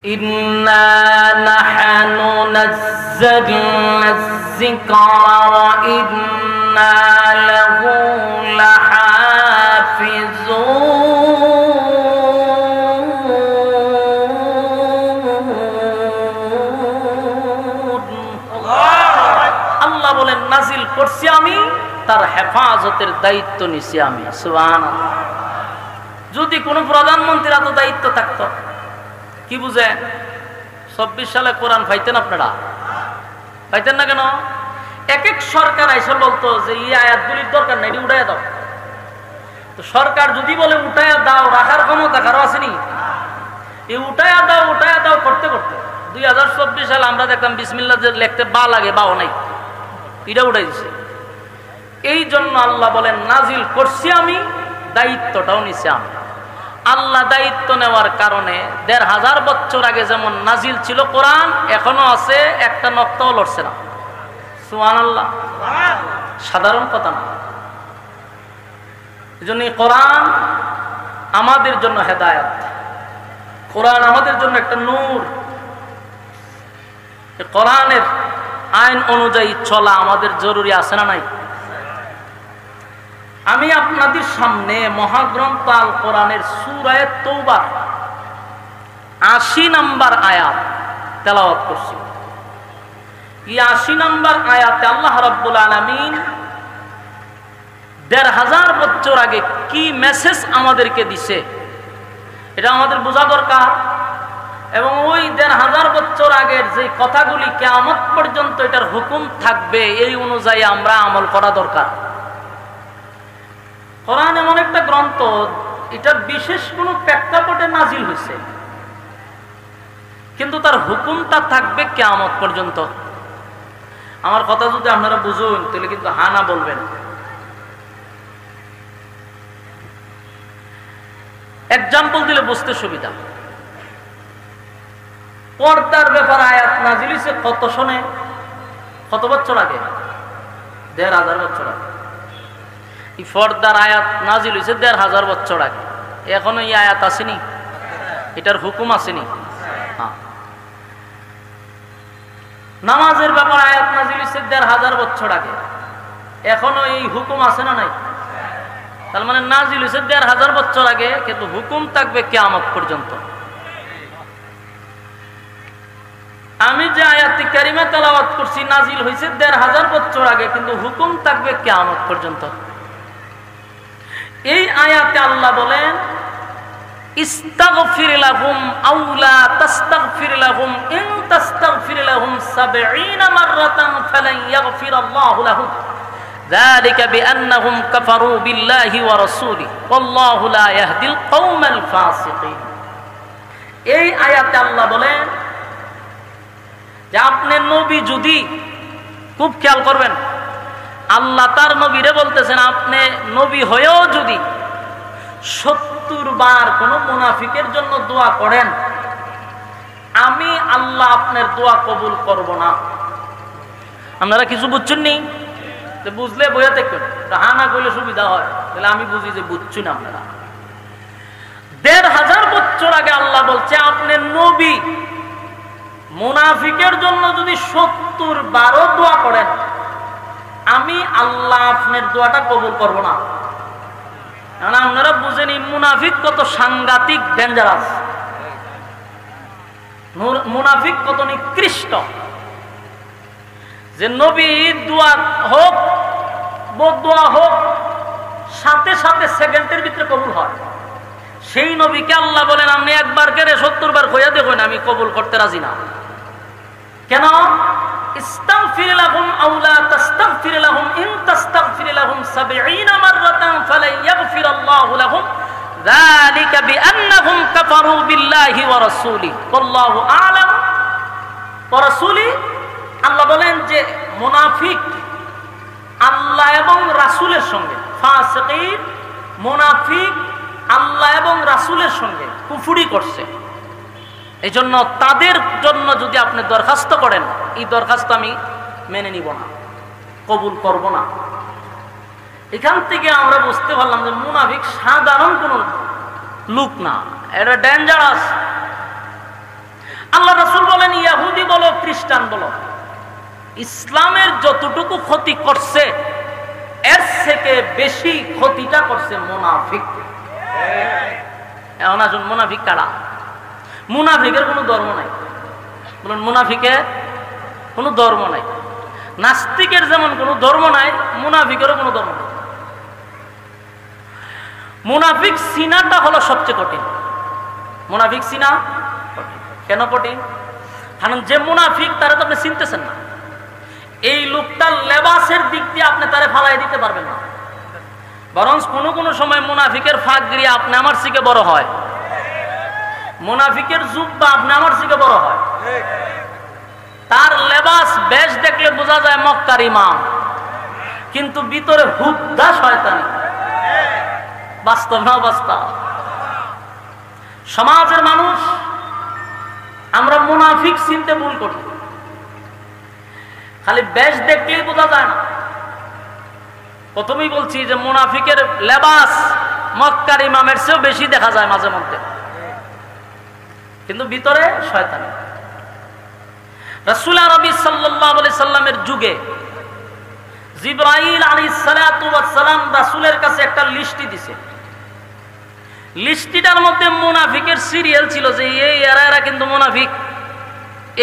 إنا نحن نزلنا الذكر وإنا له لحافظون আল্লাহ বলেন নাজিল করছি আমি, তার হেফাজতের দায়িত্ব নিছি আমি। সুবহানাল্লাহ। যদি কোনো প্রধানমন্ত্রীর এত দায়িত্ব থাকতো, কি বুঝেন ২৪ সালে কোরআন পাইতেন আপনারা? পাইতেন না কেন? এক এক সরকার আইসা বলতো যে এই আয়াতগুলির দরকার নাই, উঠাইয়া দাও। তো সরকার যদি বলে উঠাইয়া দাও, রাখার ক্ষমতা কারো আসেনি? এই উঠাইয়া দাও করতে করতে ২০২৪ সালে আমরা দেখলাম বিসমিল্লাহ যে লিখতে বা লাগে, বাও নাই, এটা উঠাই দিছে। এই জন্য আল্লাহ বলেন নাজিল করছি আমি, দায়িত্বটাও নিছি আমি। আল্লাহ দায়িত্ব নেওয়ার কারণে ১৫০০ বছর আগে যেমন নাজিল ছিল কোরআন, এখনো আছে, একটা নক্তাও লড়ছে না। সুবহানাল্লাহ। সাধারণ কথা না। এজন্য কোরআন আমাদের জন্য হেদায়েত, কোরআন আমাদের জন্য একটা নূর। কোরআনের আইন অনুযায়ী চলা আমাদের জরুরি আছে না নাই? আমি আপনাদের সামনে মহাগ্রন্থ আল কোরআনের সূরা তাওবা ৮০ নম্বর আয়াত তেলাওয়াত করছি। এই ৮০ নম্বর আয়াতে আল্লাহ রাব্বুল আলামিন ১৫০০ বছর আগে কি মেসেজ আমাদেরকে দিছে এটা আমাদের বোঝা দরকার। এবং ওই ১৫০০ বছর আগের যে কথাগুলি কিয়ামত পর্যন্ত এটার হুকুম থাকবে, এই অনুযায়ী আমরা আমল করা দরকার। কোরআন এমন একটা গ্রন্থ, এটা বিশেষ কোনো প্রেক্ষাপটে নাজিল হয়েছে, কিন্তু তার হুকুমটা থাকবে কিয়ামত পর্যন্ত। আমার কথা যদি আপনারা বুঝুন তাহলে কিন্তু হানা বলবেন। এক্সাম্পল দিলে বুঝতে সুবিধা। পর্দার ব্যাপারে আয়াত নাজিল হয়েছে কত সনে, কত বছর আগে? ১৫০০ বছর আগে। এই পর্দার আয়াত নাজিল হয়েছে ১৫০০ বছর আগে। এখনো এই আয়াত আসেনি, এটার হুকুম আসেনি। হ্যাঁ। নামাজের ব্যাপারে আয়াত নাজিল হয়েছে ১৫০০ বছর আগে। এখনো এই হুকুম আছে না নাই? তার মানে নাজিল হয়েছে ১৫০০ বছর আগে, কিন্তু হুকুম থাকবে কিয়ামত পর্যন্ত। আমি যে আয়াতটি কারিমা তেলাওয়াত করছি নাজিল হয়েছে ১৫০০ বছর আগে, কিন্তু হুকুম থাকবে কিয়ামত পর্যন্ত। এই আয়াতে আল্লাহ বলেন ইস্তাগফির লাহুম আও লা তাস্তাগফির লাহুম ইন তাস্তাগফির লাহুম ৭০ মাররাতান ফালান ইয়াগফিরাল্লাহু লাহুম যালিকা বিআন্নাহুম কাফারু বিল্লাহি ওয়া রাসূলিহি ওয়াল্লাহু লা ইয়াহদিল কওমাল ফাসিকিন। এই আয়াতে আল্লাহ বলেন যে আপনি নবী যদি, খুব খেয়াল করবেন, আল্লাহ তার নবীরে বলতেছেন আপনি নবী হয়েও যদি ৭০ বার কোন মুনাফিকের জন্য দোয়া করেন, আমি আল্লাহ আপনার দোয়া কবুল করব না। আপনারা কিছু বুঝছেন নি? বুঝলে বইয়া দেখবেন, হানা করলে সুবিধা হয়, তাহলে আমি বুঝি যে বুঝছি না আপনারা। ১৫০০ বছর আগে আল্লাহ বলছে আপনি নবী মুনাফিকের জন্য যদি ৭০ বারও দোয়া করেন, আমি আল্লাহ আপনার দোয়াটা কবুল করব না। আপনারা বুঝেন এই মুনাফিক কত সাংঘাতিক ডেঞ্জারাস, মুনাফিক কত নিকৃষ্ট, যে নবী দোয়া হোক বদদোয়া হোক সাথে সাথে সেকেন্ডের ভিতরে কবুল হয়। সেই নবীকে আল্লাহ বলেন আপনি একবার কেড়ে ৭০ বার কইয়া দেখুন, আমি কবুল করতে রাজি না। কেন? ইস্তাগফির লাহুম আও লা তাস্তাগফির লাহুম ইন তাস্তাগফির লাহুম ৭০ মাররাতান ফালান ইয়াগফিরাল্লাহু লাহুম যালিকা বিআন্নাহুম কাফারু বিল্লাহি ওয়া রাসূলিহি ওয়াল্লাহু আ'লাম ওয়া রাসূলিহি। আল্লাহ বলেন যে মুনাফিক আল্লাহ এবং রাসূলের সঙ্গে, ফাসিকিন মুনাফিক আল্লাহ এবং রাসূলের সঙ্গে কুফরি করছে। এই জন্য তাদের জন্য যদি আপনি দরখাস্ত করেন, এই দরখাস্ত আমি মেনে নিব না, কবুল করব না। এখান থেকে আমরা বুঝতে পারলাম যে মুনাফিক সাধারণ কোন লোক না, এটা ডেঞ্জারাস। আল্লাহ রাসূল বলেন, ইহুদি বলো খ্রিস্টান বলো, ইসলামের যতটুকু ক্ষতি করছে এর থেকে বেশি ক্ষতিটা করছে মুনাফিক। এখন আসুন, মুনাফিক কারা? মুনাফিকের কোনো ধর্ম নাই। বলুন, মুনাফিকের কোনো ধর্ম নাই। নাস্তিকের যেমন কোনো ধর্ম নাই, মুনাফিকেরও কোনো ধর্ম নাই। মুনাফিক চিনাটা হলো সবচেয়ে কঠিন। মুনাফিক চিনা কেন কঠিন? কারণ যে মুনাফিক তারা তো আপনি চিনতেছেন না। এই লোকটার লেবাসের দিক দিয়ে আপনি তারে ফালাই দিতে পারবেন না। বরং কোনো কোনো সময় মুনাফিকের ফাঁকগিরি আপনি আমার থেকে বড় হয়, মুনাফিকের জুব্বা আপনি আমার থেকে বড় হয়। তার লেবাস বেশ দেখলে বোঝা যায় মক্কার ইমাম, কিন্তু ভিতরে হুদ্দা শয়তানি। বাস্তব না বাস্তব? সমাজের মানুষ আমরা মুনাফিক চিনতে ভুল করি, খালি বেশ দেখলেই বোঝা যায় না। প্রথমেই বলছি যে মুনাফিকের লেবাস মক্কার ইমামের চেয়েও বেশি দেখা যায় মাঝে মধ্যে, কিন্তু ভিতরে শয়তানি। রাসূল আরবি সাল্লাল্লাহু আলাইহি সাল্লামের যুগে জিবরাইল আলাইহিস সালাতু ওয়াস সালাম রাসূলের কাছে একটা লিস্টি দিছে। লিস্টিটার মধ্যে মুনাফিকের সিরিয়াল ছিল যে এই এরা কিন্তু মুনাফিক।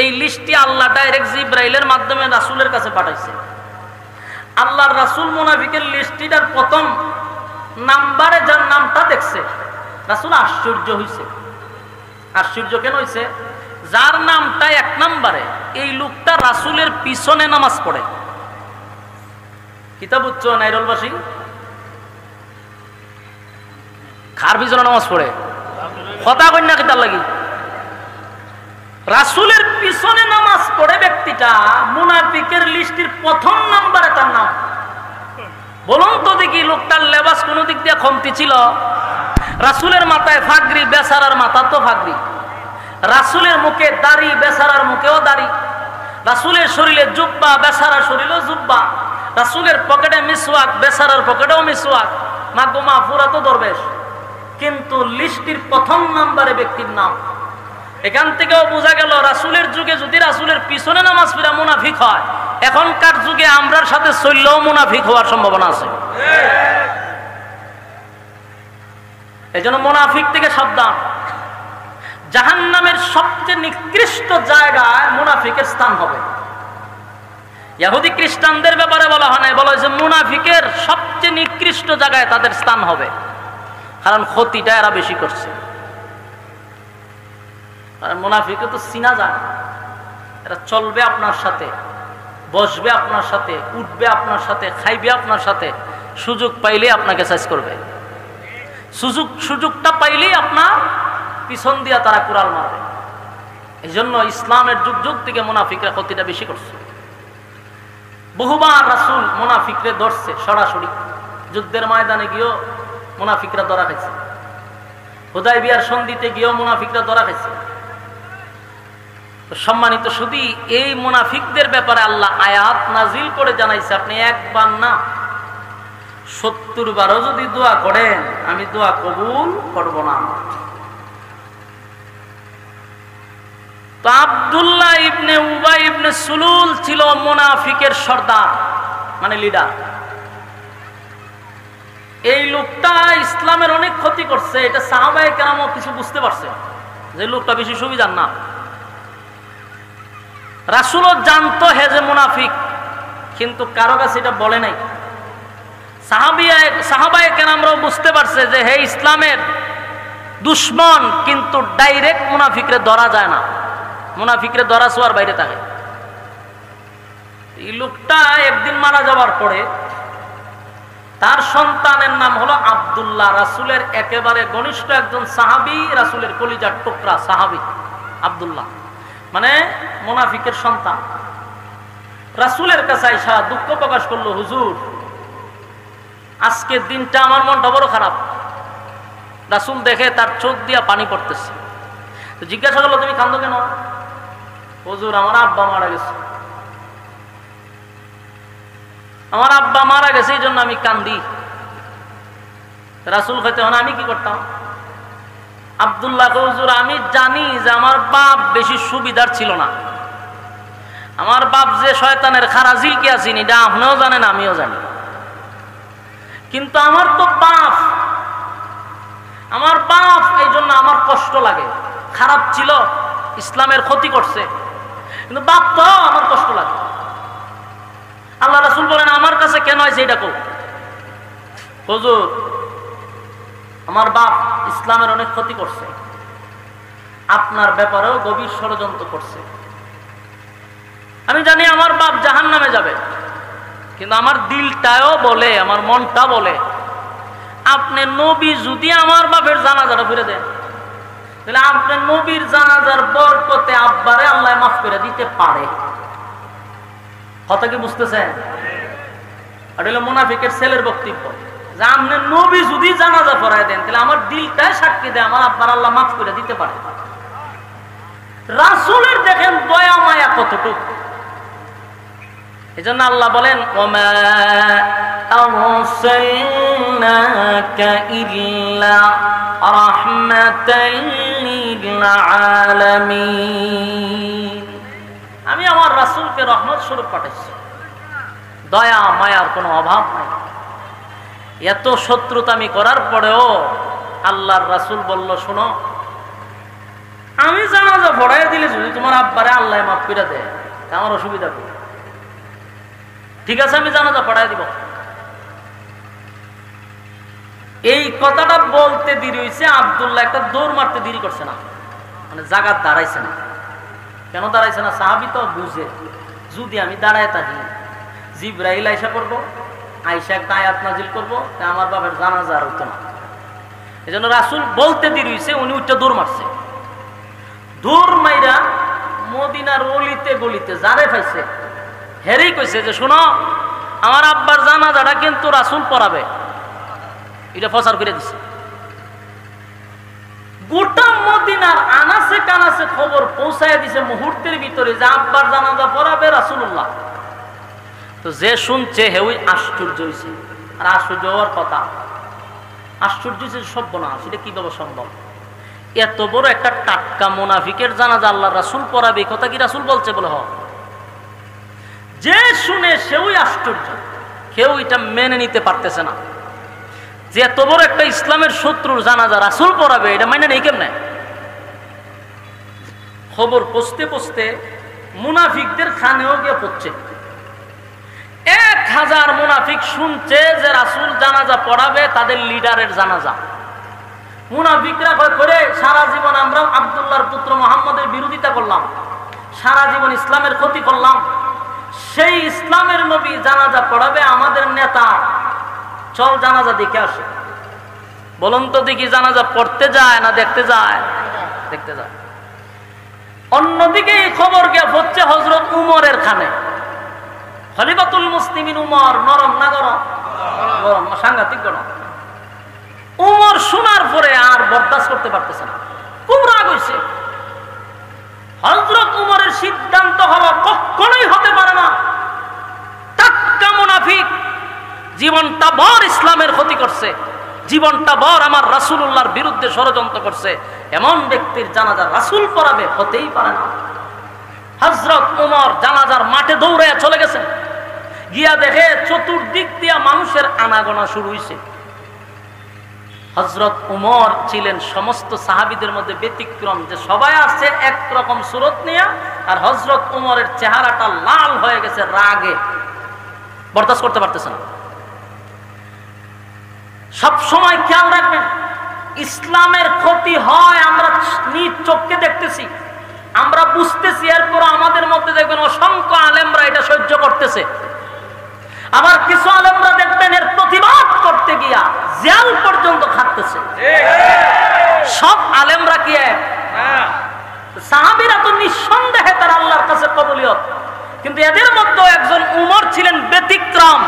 এই লিস্টটি আল্লাহ ডাইরেক্ট জিবরাইলের মাধ্যমে রাসূলের কাছে পাঠাইছে। আল্লাহর রাসূল মুনাফিকের লিস্টিটার প্রথম নাম্বারে যার নামটা দেখছে, রাসূল আশ্চর্য হইছে। আশ্চর্য কেন হইছে? যার নামটা এক নম্বরে, এই লোকটা রাসূলের পিছনে নামাজ পড়ে। কিতাব উচ্চ নাইরলবাসী কার পিছনে নামাজ পড়ে? কথা কন্যা কিতার লাগি রাসূলের পিছনে নামাজ পড়ে ব্যক্তিটা মুনাফিকের লিস্টের প্রথম নাম্বারে তার নাম। বলুন তো দেখি, লোকটার লেবাস কোন দিক দিয়ে কমতি ছিল? রাসূলের মাথায় ফাগরি, বেচারার মাথা তো ফাগরি। রাসূলের মুখে দাড়ি, বেচারার মুখেও দাড়ি। রাসূলের শরীরে জুব্বা, বেচারার শরীরেও জুব্বা। রাসূলের পকেটে মিসওয়াক, বেচারার পকেটেও মিসওয়াক। মাগুমা পুরা তো দরবেশ, কিন্তু লিস্টির প্রথম নাম্বারে ব্যক্তির নাম। এখান থেকেও বোঝা গেল রাসূলের যুগে যদি রাসূলের পিছনে নামাজ পড়া মুনাফিক হয়, এখনকার যুগে আমরার সাথে চললেও মুনাফিক হওয়ার সম্ভাবনা আছে। এজন্য মুনাফিক থেকে সাবধান। জাহান্নামের সবচেয়ে নিকৃষ্ট জায়গায় মুনাফিকের স্থান হবে। ইহুদি খ্রিস্টানদের ব্যাপারে বলা হয় না, বলা হয়েছে মুনাফিকের সবচেয়ে নিকৃষ্ট জায়গায় তাদের স্থান হবে, কারণ ক্ষতিটা এরা বেশি করছে। মুনাফিকে তো চিনা যায়, এরা চলবে আপনার সাথে, বসবে আপনার সাথে, উঠবে আপনার সাথে, খাইবে আপনার সাথে, সুযোগ পাইলেই আপনাকে সাইজ করবে। সুযোগটা পাইলেই আপনার পিছন দিয়া তারা কুড়াল মারবে। এই জন্য ইসলামের যুগ যুগ থেকে মুনাফিকরা ক্ষতিটা বেশি করছে। বহুবার রাসূল মুনাফিকরে ধরছে সরাসরি। যুদ্ধের ময়দানে গিয়েও মুনাফিকরা ধরা খাইছে, হুদায়বিয়ার সন্ধিতে গিয়েও মুনাফিকরা ধরা খাইছে। সম্মানিত শুধু এই মুনাফিকদের ব্যাপারে আল্লাহ আয়াত নাজিল করে জানাইছে, আপনি একবার না 70 বারও যদি দোয়া করেন আমি দোয়া কবুল করব না। তো আব্দুল্লাহ ইবনে উবাই ইবনে সুলুল ছিল মুনাফিকের সর্দার, মানে লিডার। এই লোকটা ইসলামের অনেক ক্ষতি করছে। এটা সাহাবায়ে কেরামও কিছু বুঝতে পারছে যে লোকটা বেশি সুবিধার না। রাসূলও জানতো হে যে মুনাফিক, কিন্তু কারো কাছে এটা বলে নাই। সাহাবায়ে কেরামরাও বুঝতে পারছে যে হে ইসলামের দুশ্মন, কিন্তু ডাইরেক্ট মুনাফিকরে ধরা যায় না, মুনাফিকরে ধরা ছোঁয়ার বাইরে থাকে। এই লোকটা একদিন মারা যাওয়ার পরে তার সন্তানের নাম হলো আব্দুল্লাহ, রাসূলের একেবারে ঘনিষ্ঠ একজন সাহাবী, রাসূলের কলিজার টুকরা সাহাবী আব্দুল্লাহ, মানে মুনাফিকের সন্তান। রাসূলের কাছে আইসা দুঃখ প্রকাশ করলো, হুজুর আজকের দিনটা আমার মনটা বড় খারাপ। রাসূল দেখে তার চোখ দিয়া পানি পড়তেছে। তো জিজ্ঞাসা করলো, তুমি কাঁদো কেন? হুজুর আমার আব্বা মারা গেছে, আমার আব্বা মারা গেছে, এই জন্য আমি কান্দি। রাসূল কইতে হন আমি কি করতাম? আব্দুল্লাহ হুজুর, আমি জানি যে আমার বাপ বেশি সুবিধার ছিল না। আমার বাপ যে শয়তানের খারাজিল কে আছেন এটা আপনিও জানেন, আমিও জানি। কিন্তু আমার তো বাপ, এই জন্য আমার কষ্ট লাগে। খারাপ ছিল, ইসলামের ক্ষতি করছে, কিন্তু বাপ তো আমার কষ্ট লাগে। আল্লাহ রাসূল বলেন, আমার কাছে কেন আছে এটা কো হুজুর, আমার বাপ ইসলামের অনেক ক্ষতি করছে, আপনার ব্যাপারেও গভীর ষড়যন্ত্র করছে। আমি জানি আমার বাপ জাহান্নামে যাবে, কিন্তু আমার দিলটাও বলে, আমার মনটা বলে, আপনি নবী যদি আমার বাপের জানাজাটা ফিরে দেন, তাহলে আপনি নবীর জানাজার বরকতে আব্বারে আল্লাহ মাফ করে দিতে পারে। কথা কি বুঝতেছেন? এটা হলো মুনাফিকের ছেলের বক্তব্য, যে আপনি নবী যদি জানাজা পড়ায় দেন, তাহলে আমার দিলটাই সাক্ষী দেয় আমার আব্বার আল্লাহ মাফ করে দিতে পারে। রাসূলের দেখেন দয়া মায়া কতটুকু। এজন্য আল্লাহ বলেন, ওমা আরসালনাকা ইল্লা রাহমাতাল লিল আলামিন। আমি আমার রাসূলকে রহমত স্বরূপ পাঠাইছি, দয়া মায়ার কোনো অভাব নাই। এত শত্রুতামি করার পরেও আল্লাহর রাসূল বলল, শোনো, আমি জানাজা পড়াই দিলে যদি তোমার আব্বারে আল্লাহ মাফ করে দেয়, আমার অসুবিধা কি? ঠিক আছে, আমি জানাজা পড়াই দিব। এই কথাটা বলতে দেরি হয়েছে, আব্দুল্লাহ একটা দৌড় মারতে দেরি করছে না, মানে জায়গা দাঁড়াইছে না। কেন দাঁড়াইছে না? সাহাবী তো বুঝে, যদি আমি দাঁড়ায় থাকি জিবরাইল আইসা করবো, আইসা একটা আয়াত নাজিল করবো, আমার বাবার জানাজা আর হইতো না। এই জন্য রাসূল বলতে দেরি হয়েছে, উনি উঠটা দৌড় মারছে। দৌড় মাইরা মদিনার অলিতে গলিতে যারে পাইছে হেরেই কইছে যে, শোনো, আমার আব্বার জানাজাটা কিন্তু রাসূল পড়াবে, এটা প্রচার করে দিছে। গোটা মদিনার আনাসে কানাসে খবর পৌঁছায় দিছে মুহূর্তের ভিতরে যে আব্বার জানাজা পড়াবে রাসূলুল্লাহ। তো যে শুনছে হেউই আশ্চর্য হয়েছে। আর আশ্চর্য হওয়ার কথা, আশ্চর্য হয়েছে সর্বনাশ, এটা কিভাবে সম্ভব? এত বড় একটা টাটকা মুনাফিকের জানাজা আল্লাহ রাসূল পড়াবে, কথা কি রাসূল বলছে বলে? যে শুনে সেও আশ্চর্য, কেউ এটা মেনে নিতে পারতেছে না যে এত বড় একটা ইসলামের শত্রুর জানাজা রাসূল পড়াবে, এটা মেনে নেই কেমনে? খবর পৌঁছতে পৌঁছতে মুনাফিকদের খানেও গিয়ে পড়ছে। 1000 মুনাফিক শুনছে যে রাসূল জানাজা পড়াবে, তাদের লিডারের জানাজা। মুনাফিকরা করে সারা জীবন আমরা আব্দুল্লাহর পুত্র মুহাম্মদের বিরোধিতা করলাম, সারা জীবন ইসলামের ক্ষতি করলাম, সেই ইসলামের নবী জানাজা পড়াবে, আমাদের নেতা চল জানাজা দেখে আসে। বলুন তো দেখি, জানাজা পড়তে যায় না দেখতে যায়? দেখতে যায়। অন্যদিকে এই খবর গিয়ে হচ্ছে হযরত উমরের খানে। খলিফাতুল মুসলিমিন উমর নরম না গরম? গরম, সাংঘাতিক গরম। উমর শোনার পরে আর বরদাস্ত করতে পারতেছে না, খুব রাগ হইছে। হযরত উমরের সিদ্ধান্ত হলো, কখনোই হতে পারে না টাটকা মুনাফিক জীবনটা ভর ইসলামের ক্ষতি করছে, জীবনটা ভর আমার রাসূলুল্লাহর বিরুদ্ধে ষড়যন্ত্র করছে, এমন ব্যক্তির জানাজা রাসূল পড়াবে, হতেই পারে না। হযরত উমর জানাজার মাঠে দৌড়ে চলে গেছেন, গিয়া দেখে চতুর্দিক দিয়া মানুষের আনাগোনা শুরু হয়েছে। হযরত উমর ছিলেন সমস্ত সাহাবীদের মধ্যে ব্যতিক্রম, যে সবাই আসছে একরকম সুরত নিয়ে, আর হযরত উমরের চেহারাটা লাল হয়ে গেছে রাগে, বরদাস্ত করতে পারতেছে না। সব সময় খেয়াল রাখবেন, ইসলামের ক্ষতি হয় আমরা নিজ চোখে দেখতেছি, আমরা বুঝতেছি, এরপর আমাদের মধ্যে দেখবেন অসংখ্য আলেমরা এটা সহ্য করতেছে। আবার কিছু আলেমরা দেখবেন এর প্রতিবাদ করতে গিয়া জেল পর্যন্ত খাটতেছে। সব আলেমরা কি এক? সাহাবীরা তো নিঃসন্দেহে তার আল্লাহর কাছে কবুলিয়ত, কিন্তু এদের মধ্যে একজন উমর ছিলেন ব্যতিক্রম।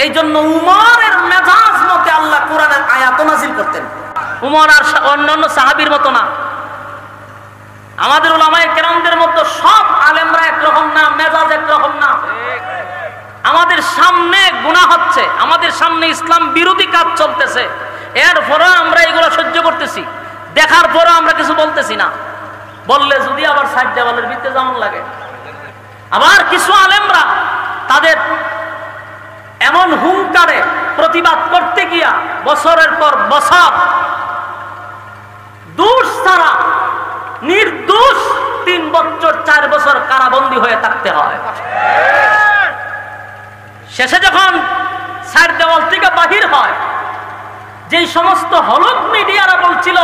এই জন্য উমরের মেজাজ মতে আল্লাহ কোরআনের আয়াত নাযিল করতেন। উমর আর অন্যান্য সাহাবীর মতো না। আমাদের উলামায়ে কেরামদের মধ্যে সব আলেমরা একরকম না, মেজাজ একরকম না। আমাদের সামনে গুনাহ হচ্ছে, আমাদের সামনে ইসলাম বিরোধী কাজ চলতেছে, এরপরে আমরা এগুলো সহ্য করতেছি। দেখার পরে আমরা কিছু বলতেছি না, বললে যদি আবার সাইড দেওয়ালের ভিতরে যেমন লাগে। আবার কিছু আলেমরা তাদের এমন হুঙ্কারে প্রতিবাদ করতে গিয়া বছরের পর বছর দোষ ছাড়া নির্দোষ 3 বছর 4 বছর কারাবন্দী হয়ে থাকতে হয়। শেষে যখন সাইড দেওয়াল থেকে বাহির হয়, যেই সমস্ত হলুদ মিডিয়ারা বলছিল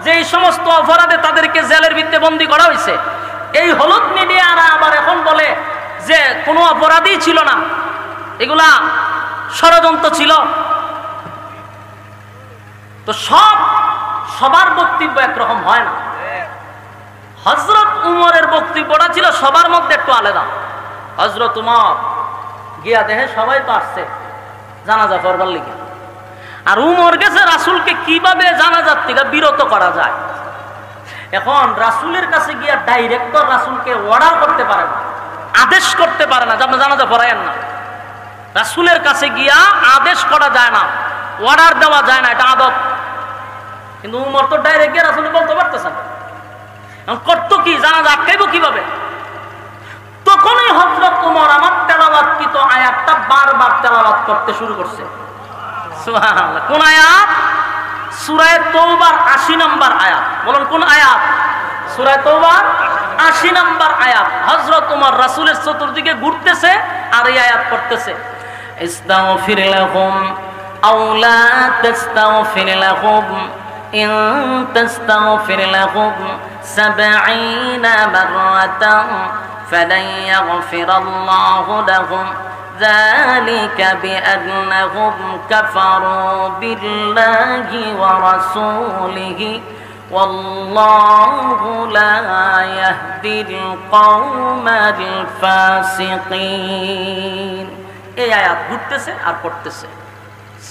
যে এই সমস্ত অপরাধে তাদেরকে জেলের ভিতরে বন্দী করা হয়েছে, এই হলুদ মিডিয়ারা আবার এখন বলে যে কোনো অপরাধই ছিল না, এগুলা ষড়যন্ত্র ছিল। তো সবার বক্তব্য একরকম হয় না। হযরত উমরের বক্তব্যটা ছিল সবার মধ্যে একটু আলাদা। হযরত উমর গিয়া দেখে সবাই তো আসছে জানাজা পড়বার লিগে, আর উমর গেছে রাসূলকে কিভাবে জানাজার থেকে বিরত করা যায়। এখন রাসূলের কাছে গিয়া ডাইরেক্টর রাসূলকে অর্ডার করতে পারে না, আদেশ করতে পারে না যে আপনি জানাজা পড়ায়েন না। রাসূলের কাছে গিয়া আদেশ করা যায় না, অর্ডার দেওয়া যায় না, এটা আদব। কিন্তু উমর তো ডাইরেক্ট গিয়ে রাসূলকে বলতে পারতেছেন, করতো কি, জানাজা আটকাইব কিভাবে? তখনই হযরত উমর আমার তেলাওয়াতকৃত আয়াতটা বারবার তেলাওয়াত করতে শুরু করছে। সুবহানাল্লাহ। কোন আয়াত? সূরা তাওবার 80 নম্বর আয়াত। বলুন কোন আয়াত? সূরা তাওবার 80 নম্বর আয়াত। হযরত উমর রাসূলের চতুর্দিকে ঘুরতেছে আর এই আয়াত পড়তেছে, ইস্তাগফির লাহুম আও লা তাস্তাগফির লাহুম ইন তাস্তাগফির লাহুম 70 মাররাতান ফালান ইয়াগফিরাল্লাহু লাহুম ذلك بأنهم كفروا بالله ورسوله والله لا يهدي القوم الفاسقين। এই আয়াত ঘুরতেছে আর পড়তেছে।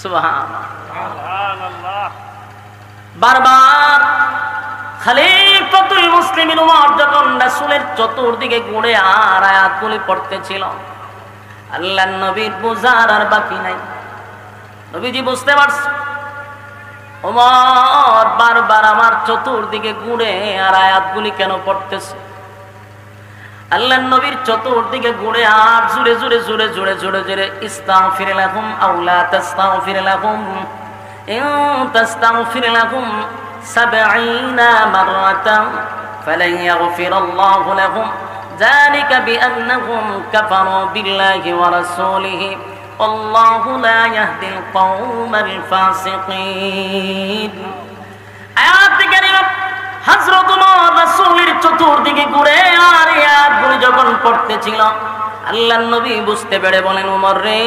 সুবহানাল্লাহ। বারবার খলিফাতুল মুসলিমিন উমর যখন রাসূলের চতুর্দিকে ঘুরে আর আয়াতগুলি পড়তেছিল, আল্লাহর নবীর বুঝার আর বাকি নাই। নবীজি বুঝতে পারছে ওমর বারবার আমার চতুর্দিকে ঘুরে আর আয়াতগুলি কেন পড়তেছে। আল্লাহর নবীর চতুর্দিকে ঘুরে আর জুড়ে জুড়ে জুড়ে জুড়ে জুড়ে জুড়ে ইস্তাগফির লাহুম আও লা তাস্তাগফির লাহুম ইন তাস্তাগফির লাহুম 70 মাররাতান ফালান ইয়াগফিরাল্লাহু লাহুম ذلك بأنهم كفروا بالله ورسوله والله لا يهدي القوم الفاسقين। আয়াত কারিমা হযরত ওমর রাসূলের চতুর্দিকে ঘুরে আর আয়াতগুলি যখন পড়তেছিল, আল্লাহর নবী বুঝতে পেরে বলেন, ওমর রে,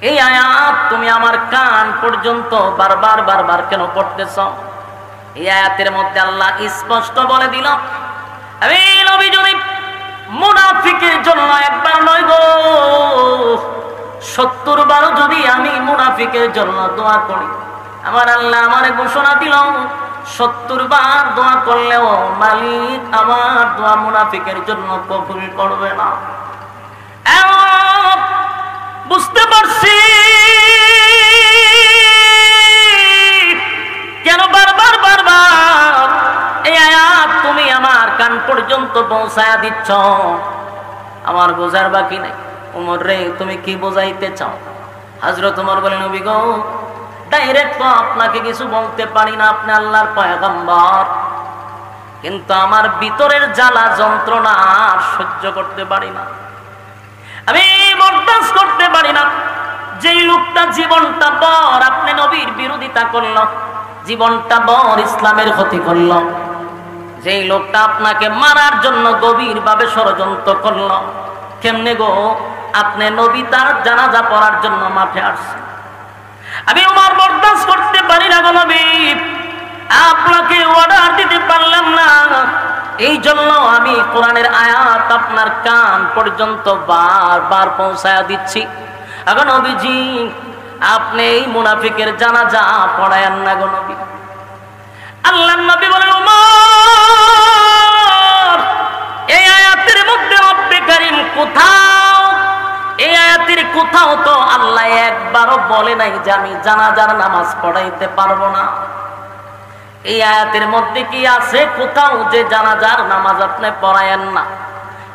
এই আয়াত তুমি আমার কান পর্যন্ত বারবার বারবার কেন পড়তেছ? এই আয়াতের মধ্যে আল্লাহ স্পষ্ট বলে দিল, আমি নবী যদি মুনাফিকের জন্য একবার নয় গো 70 বার যদি আমি মুনাফিকের জন্য দোয়া করি, আমার আল্লাহ আমারে ঘোষণা দিল 70 বার দোয়া করলেও মালিক আমার দোয়া মুনাফিকের জন্য কবুল করবে না। বুঝতে পারছি কেন বারবার বারবার এই আয়াত তুমি আমার কান পর্যন্ত পৌঁছায়া দিচ্ছ। আমার বোঝার বাকি নাই। ওমর রে, তুমি কি বোঝাইতে চাও? হযরত ওমর বলেন, নবী গো, ডাইরেক্ট তো আপনাকে কিছু বলতে পারি না, আপনি আল্লাহর পয়গম্বর, কিন্তু আমার ভিতরের জ্বালা যন্ত্রণা আর সহ্য করতে পারি না, আমি বরদাস্ত করতে পারি না। যেই লোকটা জীবনটা বর আপনি নবীর বিরোধিতা করল, জীবনটা বর ইসলামের ক্ষতি করল, যেই লোকটা আপনাকে মারার জন্য গভীর ভাবে ষড়যন্ত্র করল, কেমনে গো আপনি নবী তার জানাজা পড়ার জন্য মাঠে আসছেন? আমি ওমর বরদাস্ত করতে পারি না গো নবী, আপনাকে অর্ডার দিতে পারলাম না, এই জন্য আমি কোরআনের আয়াত আপনার কান পর্যন্ত বারবার পৌঁছায়া দিচ্ছি। এখন নবীজি আপনি এই মুনাফিকের জানাজা পড়ায়েন না গো নবী। আল্লাহর নবী বলেন, ওমর, এই আয়াতের মধ্যে রব্বে কারীম কোথাও, এই আয়াতের কোথাও তো আল্লাহ একবারও বলে নাই যে আমি জানাজার নামাজ পড়াইতে পারবো না। এই আয়াতের মধ্যে কি আছে কোথাও যে জানাজার নামাজ আপনি পড়ায়েন না?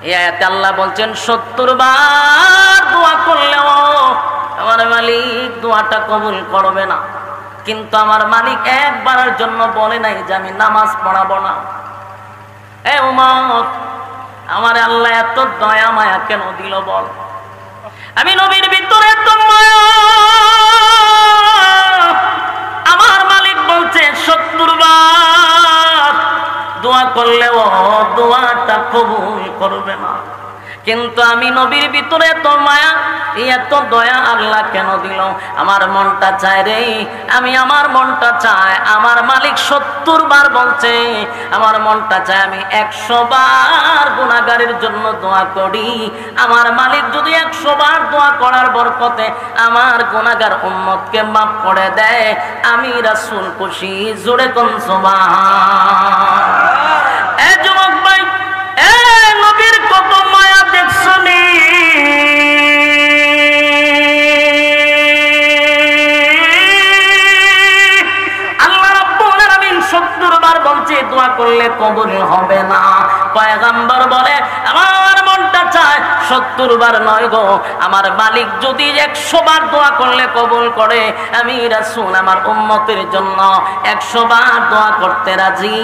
এই আয়াতে আল্লাহ বলছেন 70 বার দোয়া করলেও আমার মালিক দোয়াটা কবুল করবে না। কিন্তু আমার মালিক একবারের জন্য বলে নাই যে আমি নামাজ পড়াবো না। এ উম্মত, আমার আল্লাহ এত দয়া মায়া কেন দিল বল? আমি নবীর ভিতরে এত মায়া, আমার মালিক বলছে 70 বার দোয়া করলেও দোয়াটা কবুল করবে না। কিন্তু আমি নবীর ভিতরে এত মায়া, এত দয়া আল্লাহ কেন দিল? আমার মনটা চায় রে, আমার মনটা চায়, আমার মালিক 70 বার বলছে, আমার মনটা চায় আমি 100 বার গুনাহগারের জন্য দোয়া করি। আমার মালিক যদি 100 বার দোয়া করার বরকতে আমার গুনাহগার উম্মতকে মাফ করে দেয়, আমি রাসূল খুশি। জোরে কোন সুবহান। এ যুবক ভাই, এ নবীর কত মায়া দেখছনি? আল্লাহ রাব্বুল আলামিন 70 বার বলছে দোয়া করলে কবুল হবে না। পয়গম্বর বলে আমার মনটা চায় 70 বার নয় গো, আমার মালিক যদি 100 বার দোয়া করলে কবুল করে, আমি রাসূল আমার উম্মতের জন্য 100 বার দোয়া করতে রাজি।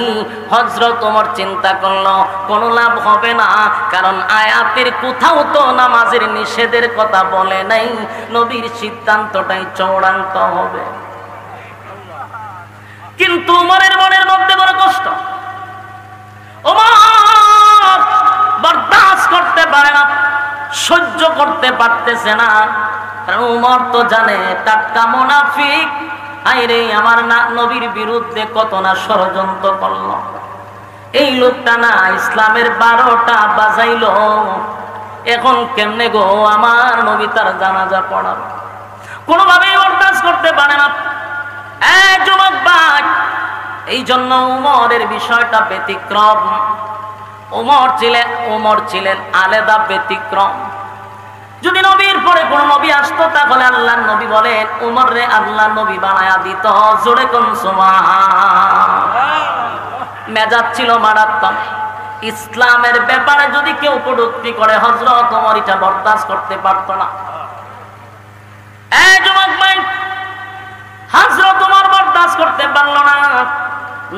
হযরত ওমর চিন্তা করলো কোনো লাভ হবে না, কারণ আয়াতের কোথাও তো নামাজের নিষেধের কথা বলে নাই। নবীর সিদ্ধান্তটাই চূড়ান্ত হবে। কিন্তু ওমরের মনের মধ্যে বড় কষ্ট, ওমর বরদাস্ত করতে পারে না, সহ্য করতে পারতেছে না। কারণ ওমর তো জানে টাটকা মুনাফিক, আইরে আমার নবীর বিরুদ্ধে কত না ষড়যন্ত্র করলো। এই লোকটা না ইসলামের 12টা বাজাইলো, এখন কেমনে গো আমার নবী তার জানাজা পড়াবে? কোনোভাবেই বরদাস্ত করতে পারে না। যুবক ভাই, এই জন্য উমরের বিষয়টা ব্যতিক্রম। উমর ছিলেন আলাদা ব্যতিক্রম। যদি নবীর পরে কোন নবী আসতো তাহলে আল্লাহর নবী বলেন উমর রে আল্লাহ নবী বানায়া দিত। জোরে কোন সুবহান। মেজাজ ছিল মারাত্মক। ইসলামের ব্যাপারে যদি কেউ কটূক্তি করে হযরত ওমর এটা বরদাস্ত করতে পারত না। এই যুবক ভাই, হযরত ওমর বরদাস্ত করতে পারল না।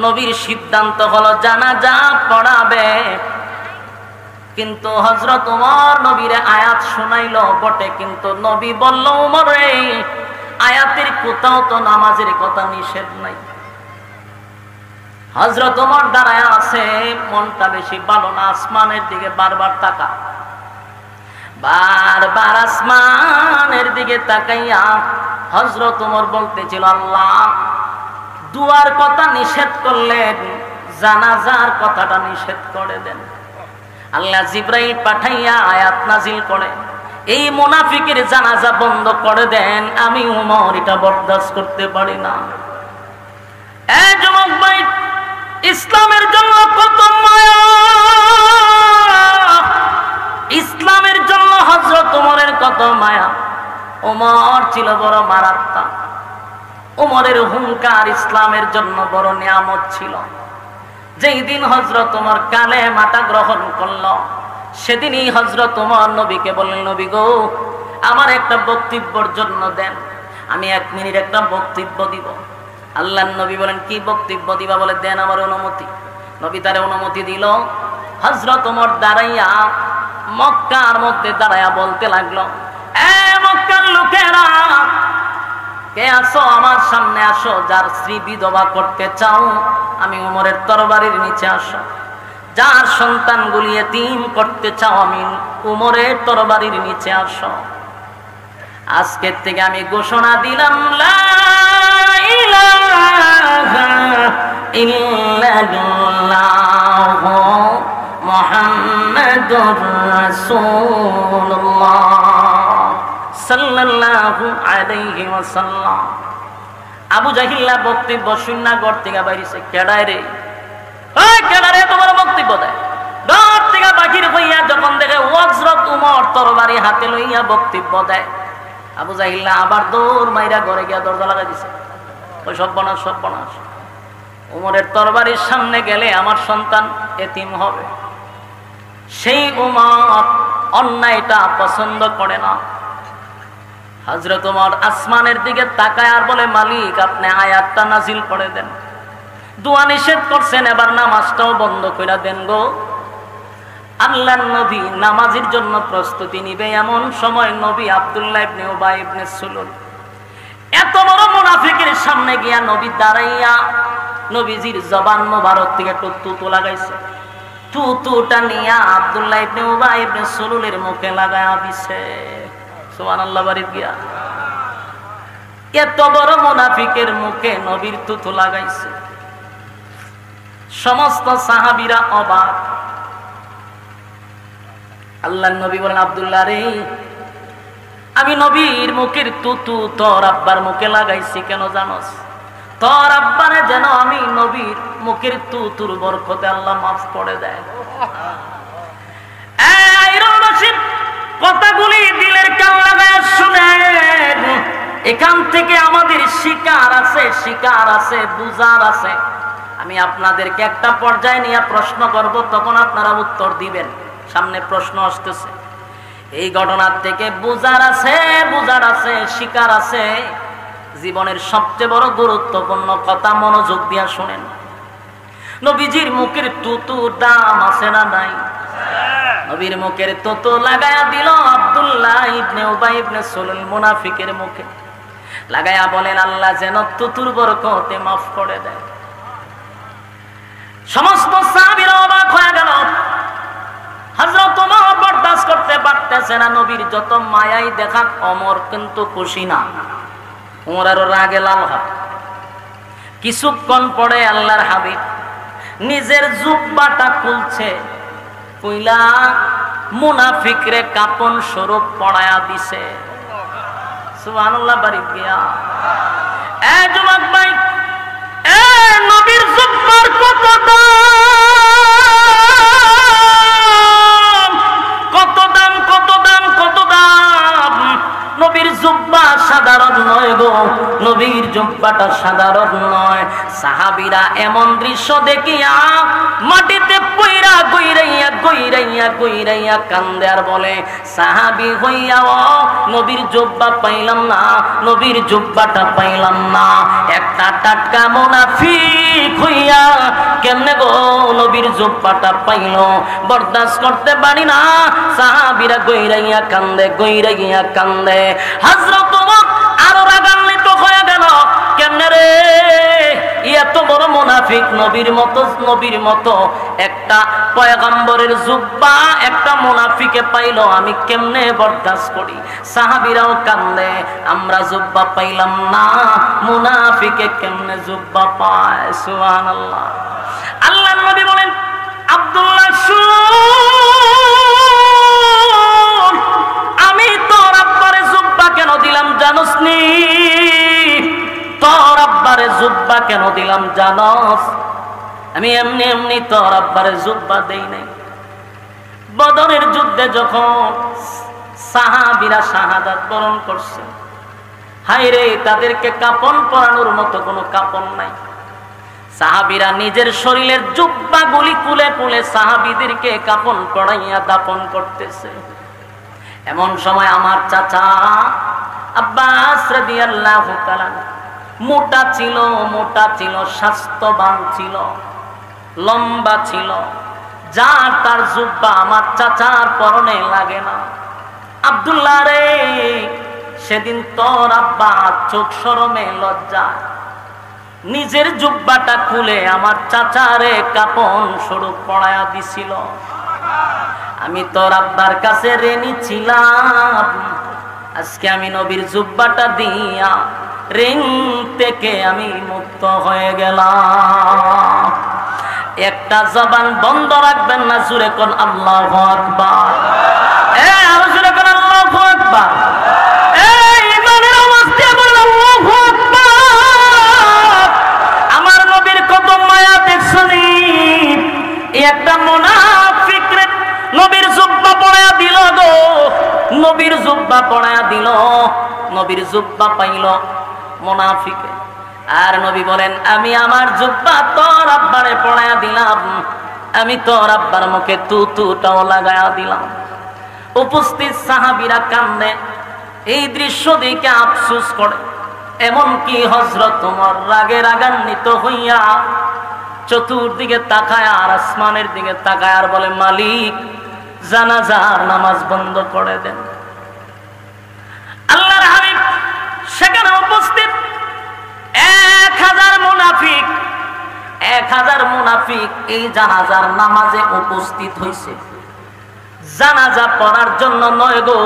নবীর সিদ্ধান্ত হলো জানাজা পড়াবে। কিন্তু হযরত ওমর নবীরে আয়াত শোনাইলো বটে, কিন্তু নবী বলল ওমর রে আয়াতের কোথাও তো নামাজের কথা নিষেধ নাই। হযরত ওমর দাঁড়ায় আছে, মনটা বেশি ভালো না, আসমানের দিকে বারবার তাকা, বারবার আসমানের দিকে তাকাইয়া হযরত ওমর বলতেছিল আল্লাহ দুয়ার কথা নিষেধ করলেন, জানাজার কথাটা নিষেধ করে দেন। আল্লাহ জিবরাইল পাঠাইয়া আয়াত নাজিল করে এই মুনাফিকের জানাজা বন্ধ করে দেন। আমি ওমর এটা বরদাস্ত করতে পারি না। এই যুবক ভাই, ইসলামের জন্য কত মায়া, ইসলামের জন্য হযরত ওমরের কত মায়া। ওমর ছিল বড় মারাত্মক। ওমরের হুঙ্কার ইসলামের জন্য বড় নিয়ামত ছিল। যেই দিন হযরত ওমর কালেমাটা গ্রহণ করল, সেদিনই হযরত ওমর নবীকে বললেন নবী গো আমার একটা বক্তব্যের জন্য দেন, আমি 1 মিনিট একটা বক্তব্য দিব। আল্লাহর নবী বলেন কি বক্তব্য দিবা? বলে দেন আমার অনুমতি। নবী তারে অনুমতি দিল। হযরত ওমর দাঁড়াইয়া মক্কার মধ্যে দাঁড়াইয়া বলতে লাগলো, এ মক্কার লোকেরা কে আসো আমার সামনে আসো, যার স্ত্রী বিধবা করতে চাও আমি ওমরের তরবারির নিচে আসো, যার সন্তানগুলি এতিম করতে চাও আমি ওমরের তরবারির নিচে আসো। আজকের থেকে আমি ঘোষণা দিলাম লা ইলাহা ইল্লাল্লাহ মুহাম্মাদুর রাসূলুল্লাহ সাল্লাল্লাহু আলাইহি ওয়াসাল্লাম। আবু জাহিল্লা বক্তব্য শুননা ঘর থেকে বাইরেছে, কেডায় রে ওই কেডারে তোমার বক্তব্য দেয়? ঘর থেকে বাহির হইয়া যখন দেখে হযরত ওমর তরবারি হাতে লইয়া বক্তব্য দেয়, আবু জাহিল্লা আবার দৌড় মাইরা ঘরে গিয়া দরজা লাগাই দিছে। ওই সর্বনাশ সর্বনাশ, উমরের তরবারির সামনে গেলে আমার সন্তান এতিম হবে। সেই উমর অন্যায়টা পছন্দ করে না। হযরত উমর আসমানের দিকে তাকায় আর বলে, মালিক আপনি আয়াতটা নাজিল করে দেন। দোয়া নিষেধ করছেন, এবার নামাজটাও বন্ধ করে দেন গো। আল্লাহর নবী নামাজের জন্য প্রস্তুতি নিবে, এমন সময় নবী আব্দুল্লাহ ইবনে উবাই ইবনে সুলুল এত বড় মুনাফিকের সামনে গিয়া নবী দাঁড়াইয়া নবীজির জবান মোবারক থেকে টুতু লাগাইছে। টুতুটা নিয়া আব্দুল্লাহ ইবনে উবাই ইবনে সুলুলের মুখে লাগায়া দিছে। সুবহানাল্লাহ। বাড়িতে গিয়া এত বড় মুনাফিকের মুখে নবীর টুতু লাগাইছে। সমস্ত সাহাবীরা অবাক। আল্লাহর নবী বলেন, আব্দুল্লাহ রে, আমি নবীর মুখের তুতু তোর আব্বার মুখে লাগাইছি কেন জানোস? তোর আব্বারে যেন আমি নবীর মুখের তুতুর বরকতে আল্লাহ মাফ করে দেয়। কথাগুলি দিলের কান লাগায় শুনেন। এখান থেকে আমাদের শিকার আছে, শিকার আছে, বুঝার আছে। আমি আপনাদেরকে একটা পর্যায়ে নিয়ে প্রশ্ন করব, তখন আপনারা উত্তর দিবেন। সামনে প্রশ্ন আসতেছে। এই ঘটনার থেকে বুঝার আছে, বুঝার আছে, শিকার আছে। জীবনের সবচেয়ে বড় গুরুত্বপূর্ণ কথা মনোযোগ দিয়া শুনেন। নবীজির মুখের তুতু দাম আছে না নাই? নবীর মুখের তুতু লাগায়া দিল আব্দুল্লাহ ইবনে উবাই ইবনে সুলুল মুনাফিকের মুখে লাগায়া বলেন, আল্লাহ যেন তুতুর বরকতে মাফ করে দেয়। সমস্ত সাহাবীরা অবাক হয়ে গেল। হযরত ওমর বরদাস্ত করতে পারতেছে না। নবীর যত মায়াই দেখাক ওমর কিন্তু খুশি না। ওমরের রাগে লাল হয়। কিছুক্ষণ পরে আল্লাহর হাবিব নিজের জুব্বাটা খুলছে, কইলা মুনাফিকরে কাপন স্বরূপ পড়ায়া দিছে। সুবহানাল্লাহ। বাড়ি গিয়া এ যুবক ভাই, এ নবীর জুব্বার কত দাম, কত দাম, কত দাম। নবীর জুব্বা সাধারণ নয় গো, নবীর জুব্বাটা সাধারণ নয়। সাহাবীরা এমন দৃশ্য দেখিয়া মাটিতে পইরা গইরাইয়া গইরাইয়া গইরাইয়া কান্দে আর বলে, সাহাবী হইয়াও নবীর জুব্বা পাইলাম না, নবীর জুব্বাটা পাইলাম না। একটা টাটকা মুনাফিক হইয়া কেমনে গো নবীর জুব্বাটা পাইল? বরদাস্ত করতে পারি না। সাহাবীরা গইরাইয়া কান্দে, গইরাইয়া কান্দে। হযরত ওমর আরো রাগান্বিত হয়ে গেল। কেমনে রে, এত বড় মুনাফিক নবীর মতো একটা পয়গম্বরের জুব্বা একটা মুনাফিকে পাইলো, আমি কেমনে বরদাস্ত করি? সাহাবীরাও কান্দে, আমরা জুব্বা পাইলাম না, মুনাফিকে কেমনে জুব্বা পায়? সুবহানাল্লাহ। আল্লাহর নবী বলেন, আব্দুল্লাহ শুন, আমি তোর আব্বারে জুব্বা কেন দিলাম জানোস নি? তোর আব্বারে জুব্বা কেন দিলাম জানোস? আমি এমনি এমনি তোর আব্বারে জুব্বা দেই নাই। বদরের যুদ্ধে যখন সাহাবীরা শাহাদাত বরণ করছে, হায় রে, তাদেরকে কাপন পরানোর মতো কোনো কাপন নাই। সাহাবীরা নিজের শরীরের জুব্বাগুলি খুলে খুলে সাহাবীদেরকে কাপন পরাইয়া দাফন করতেছে। এমন সময় আমার চাচা আব্বাস রাদিয়াল্লাহু তাআলা মোটা ছিল, স্বাস্থ্যবান ছিল, লম্বা ছিল, যার তার জুব্বা আমার চাচার পরনে লাগে না। আব্দুল্লাহ রে, সেদিন তোর আব্বা চোখ শরমে লজ্জায় নিজের জুব্বাটা খুলে আমার চাচারে কাপন স্বরূপ পড়ায়া দিছিল। আমি তোর আব্বার কাছে ঋণী ছিলাম, আজকে আমি নবীর জুব্বাটা দিয়া ঋণ থেকে আমি মুক্ত হয়ে গেলাম। একটা জবান বন্ধ রাখবেন না, জোরে কোন আল্লাহু আকবার। আরো জোরে কোন আল্লাহু আকবার। ইমানের অবস্থায় বলেন আল্লাহু আকবার। আমার নবীর কত মায়া দেখছনি। একটা মুনাফিক রে নবীর জুব্বা পরায়া দিল গো, নবীর জুব্বা পরায়া দিল, নবীর জুব্বা পাইল মুনাফিকে। আর নবী বলেন, আমি আমার জুব্বা তোর আব্বারে পড়ায়া দিলাম, আমি তোর আব্বার মুখে তুটাও লাগায়া দিলাম। উপস্থিত সাহাবীরা কান্দে, এই দৃশ্য দেখে আফসোস করে। এমনকি হযরত ওমর রাগে রাগান্বিত হইয়া চতুর্দিকে তাকায় আর আসমানের দিকে তাকায় আর বলে, মালিক, জানাজার নামাজ বন্ধ করে দেন। আল্লাহর হাবিব সেখানে উপস্থিত 1000 মুনাফিক, 1000 মুনাফিক এই জানাজার নামাজে উপস্থিত হইছে। জানাজা পড়ার জন্য নয় গো,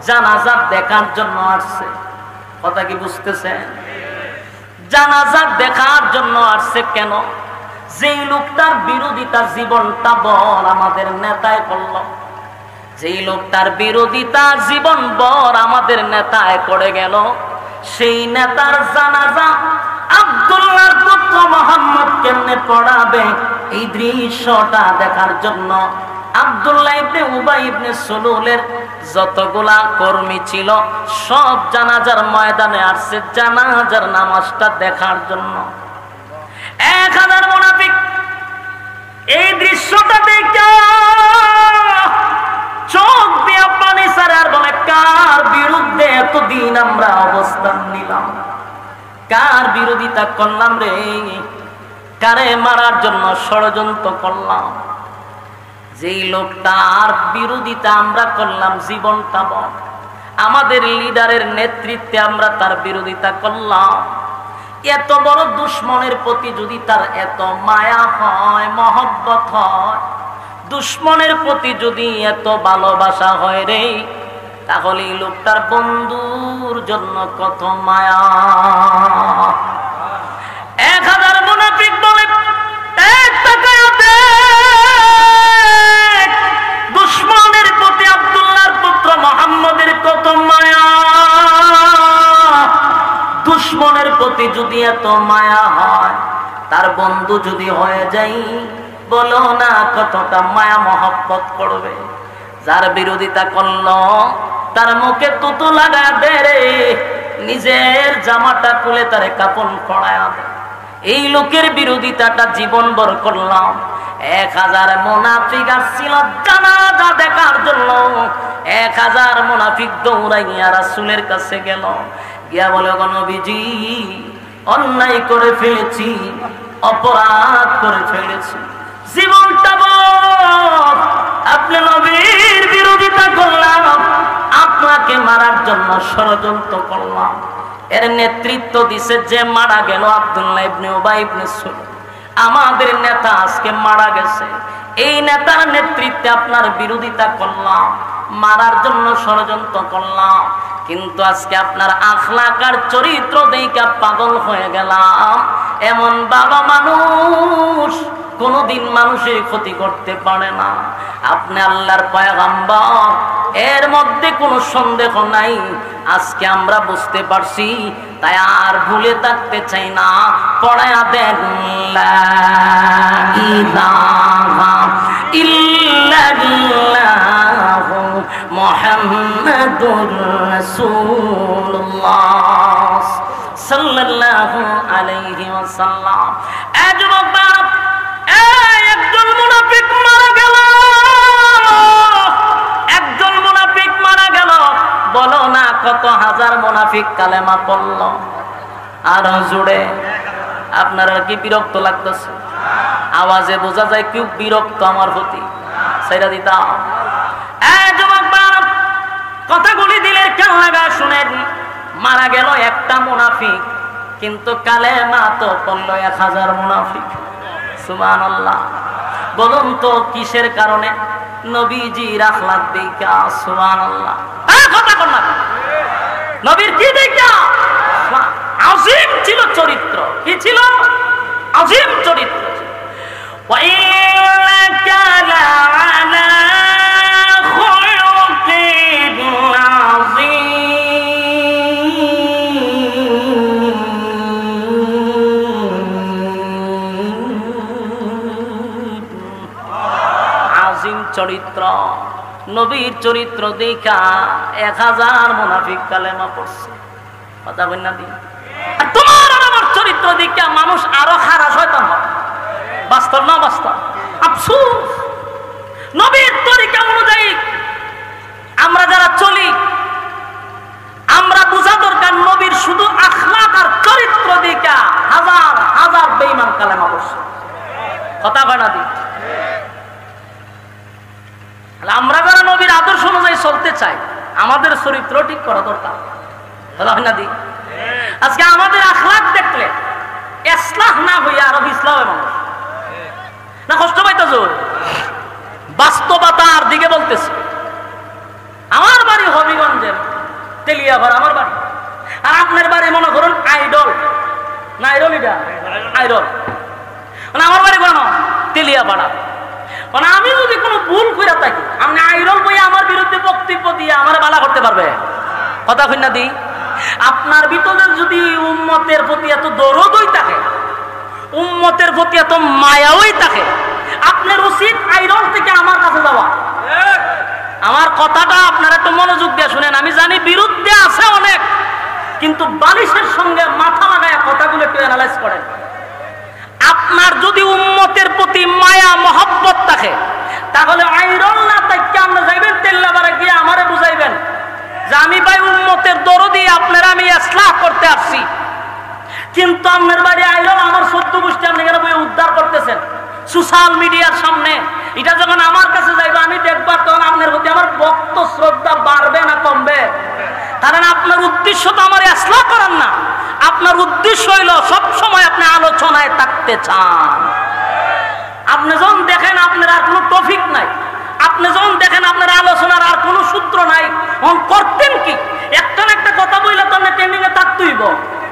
জানাজা দেখার জন্য আসছে। কথা কি বুঝতেছেন? জানাজা দেখার জন্য আসছে। কেন? যেই লোকটার বিরোধিতা জীবনটা বল আমাদের নেতায় করল, যেই লোকটার বিরোধিতা জীবন বর আমাদের নেতায় করে গেল, সেই নেতার জানাজা আব্দুল্লাহর পুত্র মুহাম্মদ কেমনে পড়াবে, এই দৃশ্যটা দেখার জন্য আব্দুল্লাহ ইবনে উবাই ইবনে সুলুলের যতগুলা কর্মী ছিল সব জানাজার ময়দানে আসছে জানাজার নামাজটা দেখার জন্য। 1000 মুনাফিক এই দৃশ্যটা দেখে চোখ দিয়ে পানি ছাড়ে আর বলে, কার বিরুদ্ধে এতদিন আমরা অবস্থান নিলাম, কার বিরোধিতা করলাম রে, কারে মারার জন্য ষড়যন্ত্র করলাম। যেই লোকটার বিরোধিতা আমরা করলাম জীবনটা বল, আমাদের লিডারের নেতৃত্বে আমরা তার বিরোধিতা করলাম। এত বড় দুশ্মনের প্রতি যদি তার এত মায়া হয়, মহব্বত হয়, দুশ্মনের প্রতি যদি এত ভালোবাসা হয় রে, তাহলে এই লোকটার বন্ধুর জন্য কত মায়া। 1000 মুনাফিক বলে, দুশ্মনের প্রতি আব্দুল্লাহর পুত্র মুহাম্মদের কত মায়া। দুশ্মনের প্রতি যদি এত মায়া হয়, তার বন্ধু যদি হয়ে যাই, বলো না কতটা মায়া মহব্বত করবে। যার বিরোধিতা করলো তার মুখে তুতু লাগা দে রে, নিজের জামাটা খুলে তারে কাপন পরায়া দে। এই লোকের বিরোধিতাটা জীবন ভর করলাম। 1000 মুনাফিক আসছিল জানাজা দেখার জন্য। 1000 মুনাফিক দৌড়াইয়া রাসূলের কাছে গেল, গিয়া বলে, গো নবীজি, অন্যায় করে ফেলেছি, অপরাধ করে ফেলেছি, জীবনটা বল, আপনি নবীর বিরোধিতা করলাম, আপনাকে মারার জন্য ষড়যন্ত্র করলাম। এর নেতৃত্ব দিছে যে মারা গেল আব্দুল্লাহ ইবনে উবাই ইবনে সুলুল, আমাদের নেতা আজকে মারা গেছে। এই নেতার নেতৃত্বে আপনার বিরোধিতা করলাম, মারার জন্য ষড়যন্ত্র করলাম, কিন্তু আজকে আপনার আখলাক আর চরিত্র দেখে পাগল হয়ে গেলাম। এমন বাবা মানুষ কোনদিন মানুষের ক্ষতি করতে পারে না। আপনি আল্লাহর পয়গম্বর, এর মধ্যে কোনো সন্দেহ নাই। আজকে আমরা বুঝতে পারছি, তাই আর ভুলে থাকতে চাই না। পড়ায়া দেন লা ইলাহা ইল্লাল্লাহু মুহাম্মাদুর রাসূলুল্লাহ সাল্লাল্লাহু আলাইহি ওয়াসাল্লাম। একজন মুনাফিক মারা গেল, একজন মুনাফিক মারা গেল। বলো না কত হাজার মুনাফিক কালেমা পড়ল। আর জুড়ে আপনারা কি বিরক্ত লাগতেছে? আওয়াজে বোঝা যায় কি বিরক্ত আমার প্রতি। সেটা দিতাম কথাগুলি দিলে কেন লাগা শুনেন। মারা গেল একটা মুনাফিক, কিন্তু কালেমা তো পড়ল 1000 মুনাফিক। সুবহানাল্লাহ। বলুন তো কিসের কারণে? নবীজির আখলাক দেখা। সুবহানাল্লাহ। কথা বল না, নবীর কি দেখা? আজিম ছিল চরিত্র। কি ছিল? আজিম চরিত্র। ওয়াইলাকা লা'আলা খুলুকিন আজিম চরিত্র। নবীর চরিত্র দেখা 1000 মুনাফিক কালেমা পড়ছে। কথা বল না দিন। তোমার আর আমার চরিত্র দিকে মানুষ আরো খারাপ শয়তান হয়। বাস্তব না বাস্তব? আফসোস, নবীর তরিকা অনুযায়ী আমরা যারা চলি, আমরা বোঝা দরকার নবীর শুধু আখলাক আর চরিত্র দিকে হাজার হাজার বেঈমান কালেমা পড়ছে। কথা কয় না দি? আমরা যারা নবীর আদর্শ অনুযায়ী চলতে চাই, আমাদের চরিত্র ঠিক করা দরকার। কথা হয় না দি? আজকে আমাদের আখলাক দেখলে ইসলাহ না হইয়া আরো ইসলাম হয় মানুষ না, কষ্ট পাইতেছ? বাস্তবতার দিকে বলতেছি। আমার বাড়ি হবিগঞ্জের তেলিয়াঘর আমার বাড়ি, আর আপনার বাড়ি মনে করুন আইডল না, আইডল এটা আইডল, মানে আমার বাড়ি কোনো তেলিয়াপাড়া। মানে আমি যদি কোনো ভুল করে থাকি, আপনি আইডল বইয়া আমার বিরুদ্ধে বক্তব্য দিয়ে আমার বালা করতে পারবে? কথা কই না দি? আপনার ভিতরে যদি উম্মতের প্রতি এত দরদই থাকে, উম্মতের প্রতি এত মায়াওই থাকে, আপনার উচিত আইডল থেকে আমার কাছে যাওয়া। আমার কথাটা আপনারা একটু মনোযোগ দিয়ে শুনেন। আমি জানি বিরুদ্ধে আছে অনেক, কিন্তু বালিশের সঙ্গে মাথা লাগায় কথাগুলো একটু অ্যানালাইজ করেন। আপনার যদি উম্মতের প্রতি মায়া মহব্বত থাকে, তাহলে আইরন না তাকে আমরা যাইবেন তেল্লাবারে গিয়ে আমারে বুঝাইবেন যে আমি ভাই উম্মতের দরদি, আপনারা আমি ইসলাহ করতে আসছি। কিন্তু আপনার বাড়ি আইরন, আমার 14 গোষ্ঠী আপনি কেন বই উদ্ধার করতেছেন সোশ্যাল মিডিয়ার সামনে। এটা যখন আমার কাছে যাইবে আমি দেখবার, তখন আপনার প্রতি আমার ভক্ত শ্রদ্ধা বাড়বে না কমবে? কারণ আপনার উদ্দেশ্য তো আমার ইসলাহ করার না, আপনার উদ্দেশ্য হইল সব সময় আপনি আলোচনায় থাকতে চান। আপনি যখন দেখেন আপনার আর কোনো টপিক নাই, আপনি যখন দেখেন আপনার আলোচনার আর কোনো সূত্র নাই, তখন করতেন কি? একটা না একটা কথা বললে তো আপনি ট্রেন্ডিং এ থাকতেইব।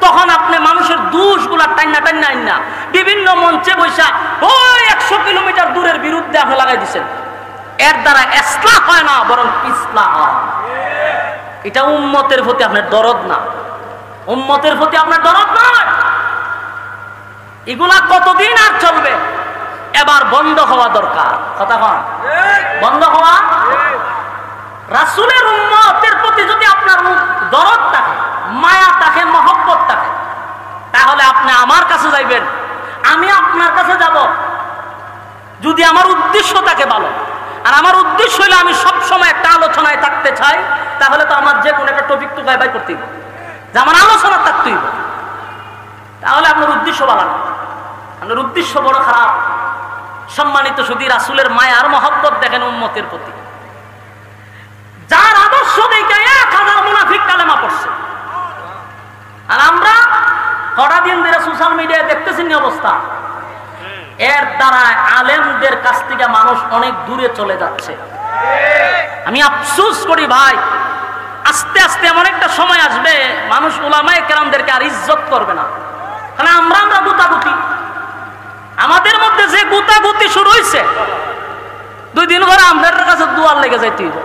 তখন আপনি মানুষের দোষগুলা টান্না টান্না আইন না বিভিন্ন মঞ্চে বৈশা ওই 100 কিলোমিটার দূরের বিরুদ্ধে আপনি লাগাই দিচ্ছেন। এর দ্বারা ইসলাহ হয় না, বরং ইসলাহ হয়। এটা উম্মতের প্রতি আপনার দরদ না, উম্মতের প্রতি আপনার দরদ নয়। এগুলা কতদিন আর চলবে? এবার বন্ধ হওয়া দরকার। কথা কন, বন্ধ হওয়া। রাসূলের উম্মতের প্রতি যদি আপনার দরদ থাকে, মায়া থাকে, মহব্বত থাকে, তাহলে আপনি আমার কাছে যাইবেন, আমি আপনার কাছে যাব। যদি আমার উদ্দেশ্য থাকে ভালো, আর আমার উদ্দেশ্য হইলে আমি সব সময় একটা আলোচনায় থাকতে চাই, তাহলে তো আমার যে কোনো একটা টপিক তো গায়ে বাই করতেই হবে, যে আমার আলোচনা থাকতেই হবে। তাহলে আপনার উদ্দেশ্য ভালো না, আপনার উদ্দেশ্য বড় খারাপ। সম্মানিত শুধু রাসূলের মায়া আর মহব্বত দেখেন উম্মতের প্রতি, যার আদর্শ দেখে 1000 মুনাফিক কালেমা পড়ছে। আর আমরা কটা দিন ধরে সোশ্যাল মিডিয়ায় দেখতেছি নি অবস্থা। এর দ্বারা আলেমদের কাছ থেকে মানুষ অনেক দূরে চলে যাচ্ছে। আমি আফসোস করি ভাই, আস্তে আস্তে এমন একটা সময় আসবে মানুষ উলামায়ে কেরামদেরকে আর ইজ্জত করবে না। কারণ আমরা গুতাগুতি, আমাদের মধ্যে যে গুতাগুতি শুরু হয়েছে, 2 দিন পরে আমাদের কাছে দুয়ার লেগে যাইতে হইব।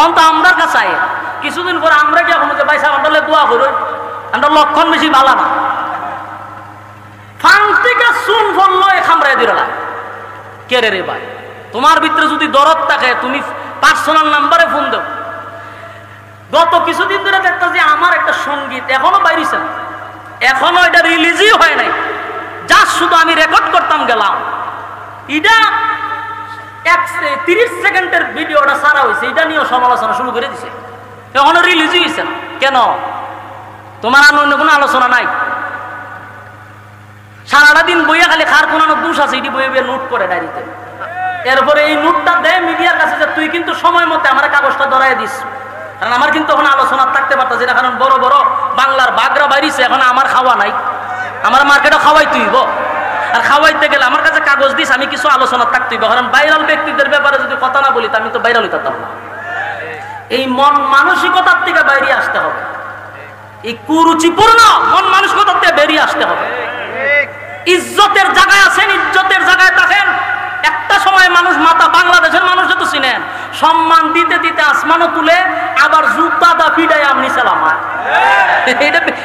অন্ত আমরার কাছে আয় কিছুদিন পরে আমরা কি এখন যে ভাই সাহেব আমরা দোয়া করো, আমরা লক্ষণ বেশি ভালো না। ফান থেকে চুন ফললো খামড়াই দিলা কে রে ভাই, তোমার ভিতরে যদি দরদ থাকে তুমি পার্সোনাল নাম্বারে ফোন দাও। গত কিছুদিন ধরে দেখতে যে আমার একটা সঙ্গীত এখনো বাইরেছে না, এখনো এটা রিলিজই হয় নাই, যা শুধু আমি রেকর্ড করতাম গেলাম। এটা 30 সেকেন্ডের ভিডিওটা সারা হয়েছে, এটা নিয়েও সমালোচনা শুরু করে দিছে, এখনো রিলিজই হয়েছে না। কেন? তোমার আর অন্য কোনো আলোচনা নাই। সারাটা দিন বইয়া খালি খার কোন দোষ আছে এটি বইয়ে বইয়ে নোট করে ডায়েরিতে। এরপরে এই নোটটা দেয় মিডিয়ার কাছে যে তুই কিন্তু সময় মতো আমার কাগজটা ধরাই দিস, কারণ আমার কিন্তু এখন আলোচনা থাকতে পারতেছে না, কারণ বড় বড় বাংলার বাগরা বাইরিছে, এখন আমার খাওয়া নাই, আমার মার্কেটে খাওয়াই তুইব। আর খাওয়াইতে গেলে আমার কাছে কাগজ দিস, আমি কিছু আলোচনা থাকতে হইব, কারণ ভাইরাল ব্যক্তিদের ব্যাপারে যদি কথা না বলি তো আমি তো ভাইরাল হইতাম না। এই মন মানসিকতার থেকে বাইরে আসতে হবে, এই কুরুচিপূর্ণ মন মানসিকতার থেকে বেরিয়ে আসতে হবে। ইজ্জতের জায়গায় আছেন, ইজ্জতের জায়গায় থাকেন। একটা সময় মানুষ মাথা, বাংলাদেশের মানুষ যত চিনেন, সম্মান দিতে দিতে আসমানও তুলে আবার জুতা দা পিডায় আপনি সালাম।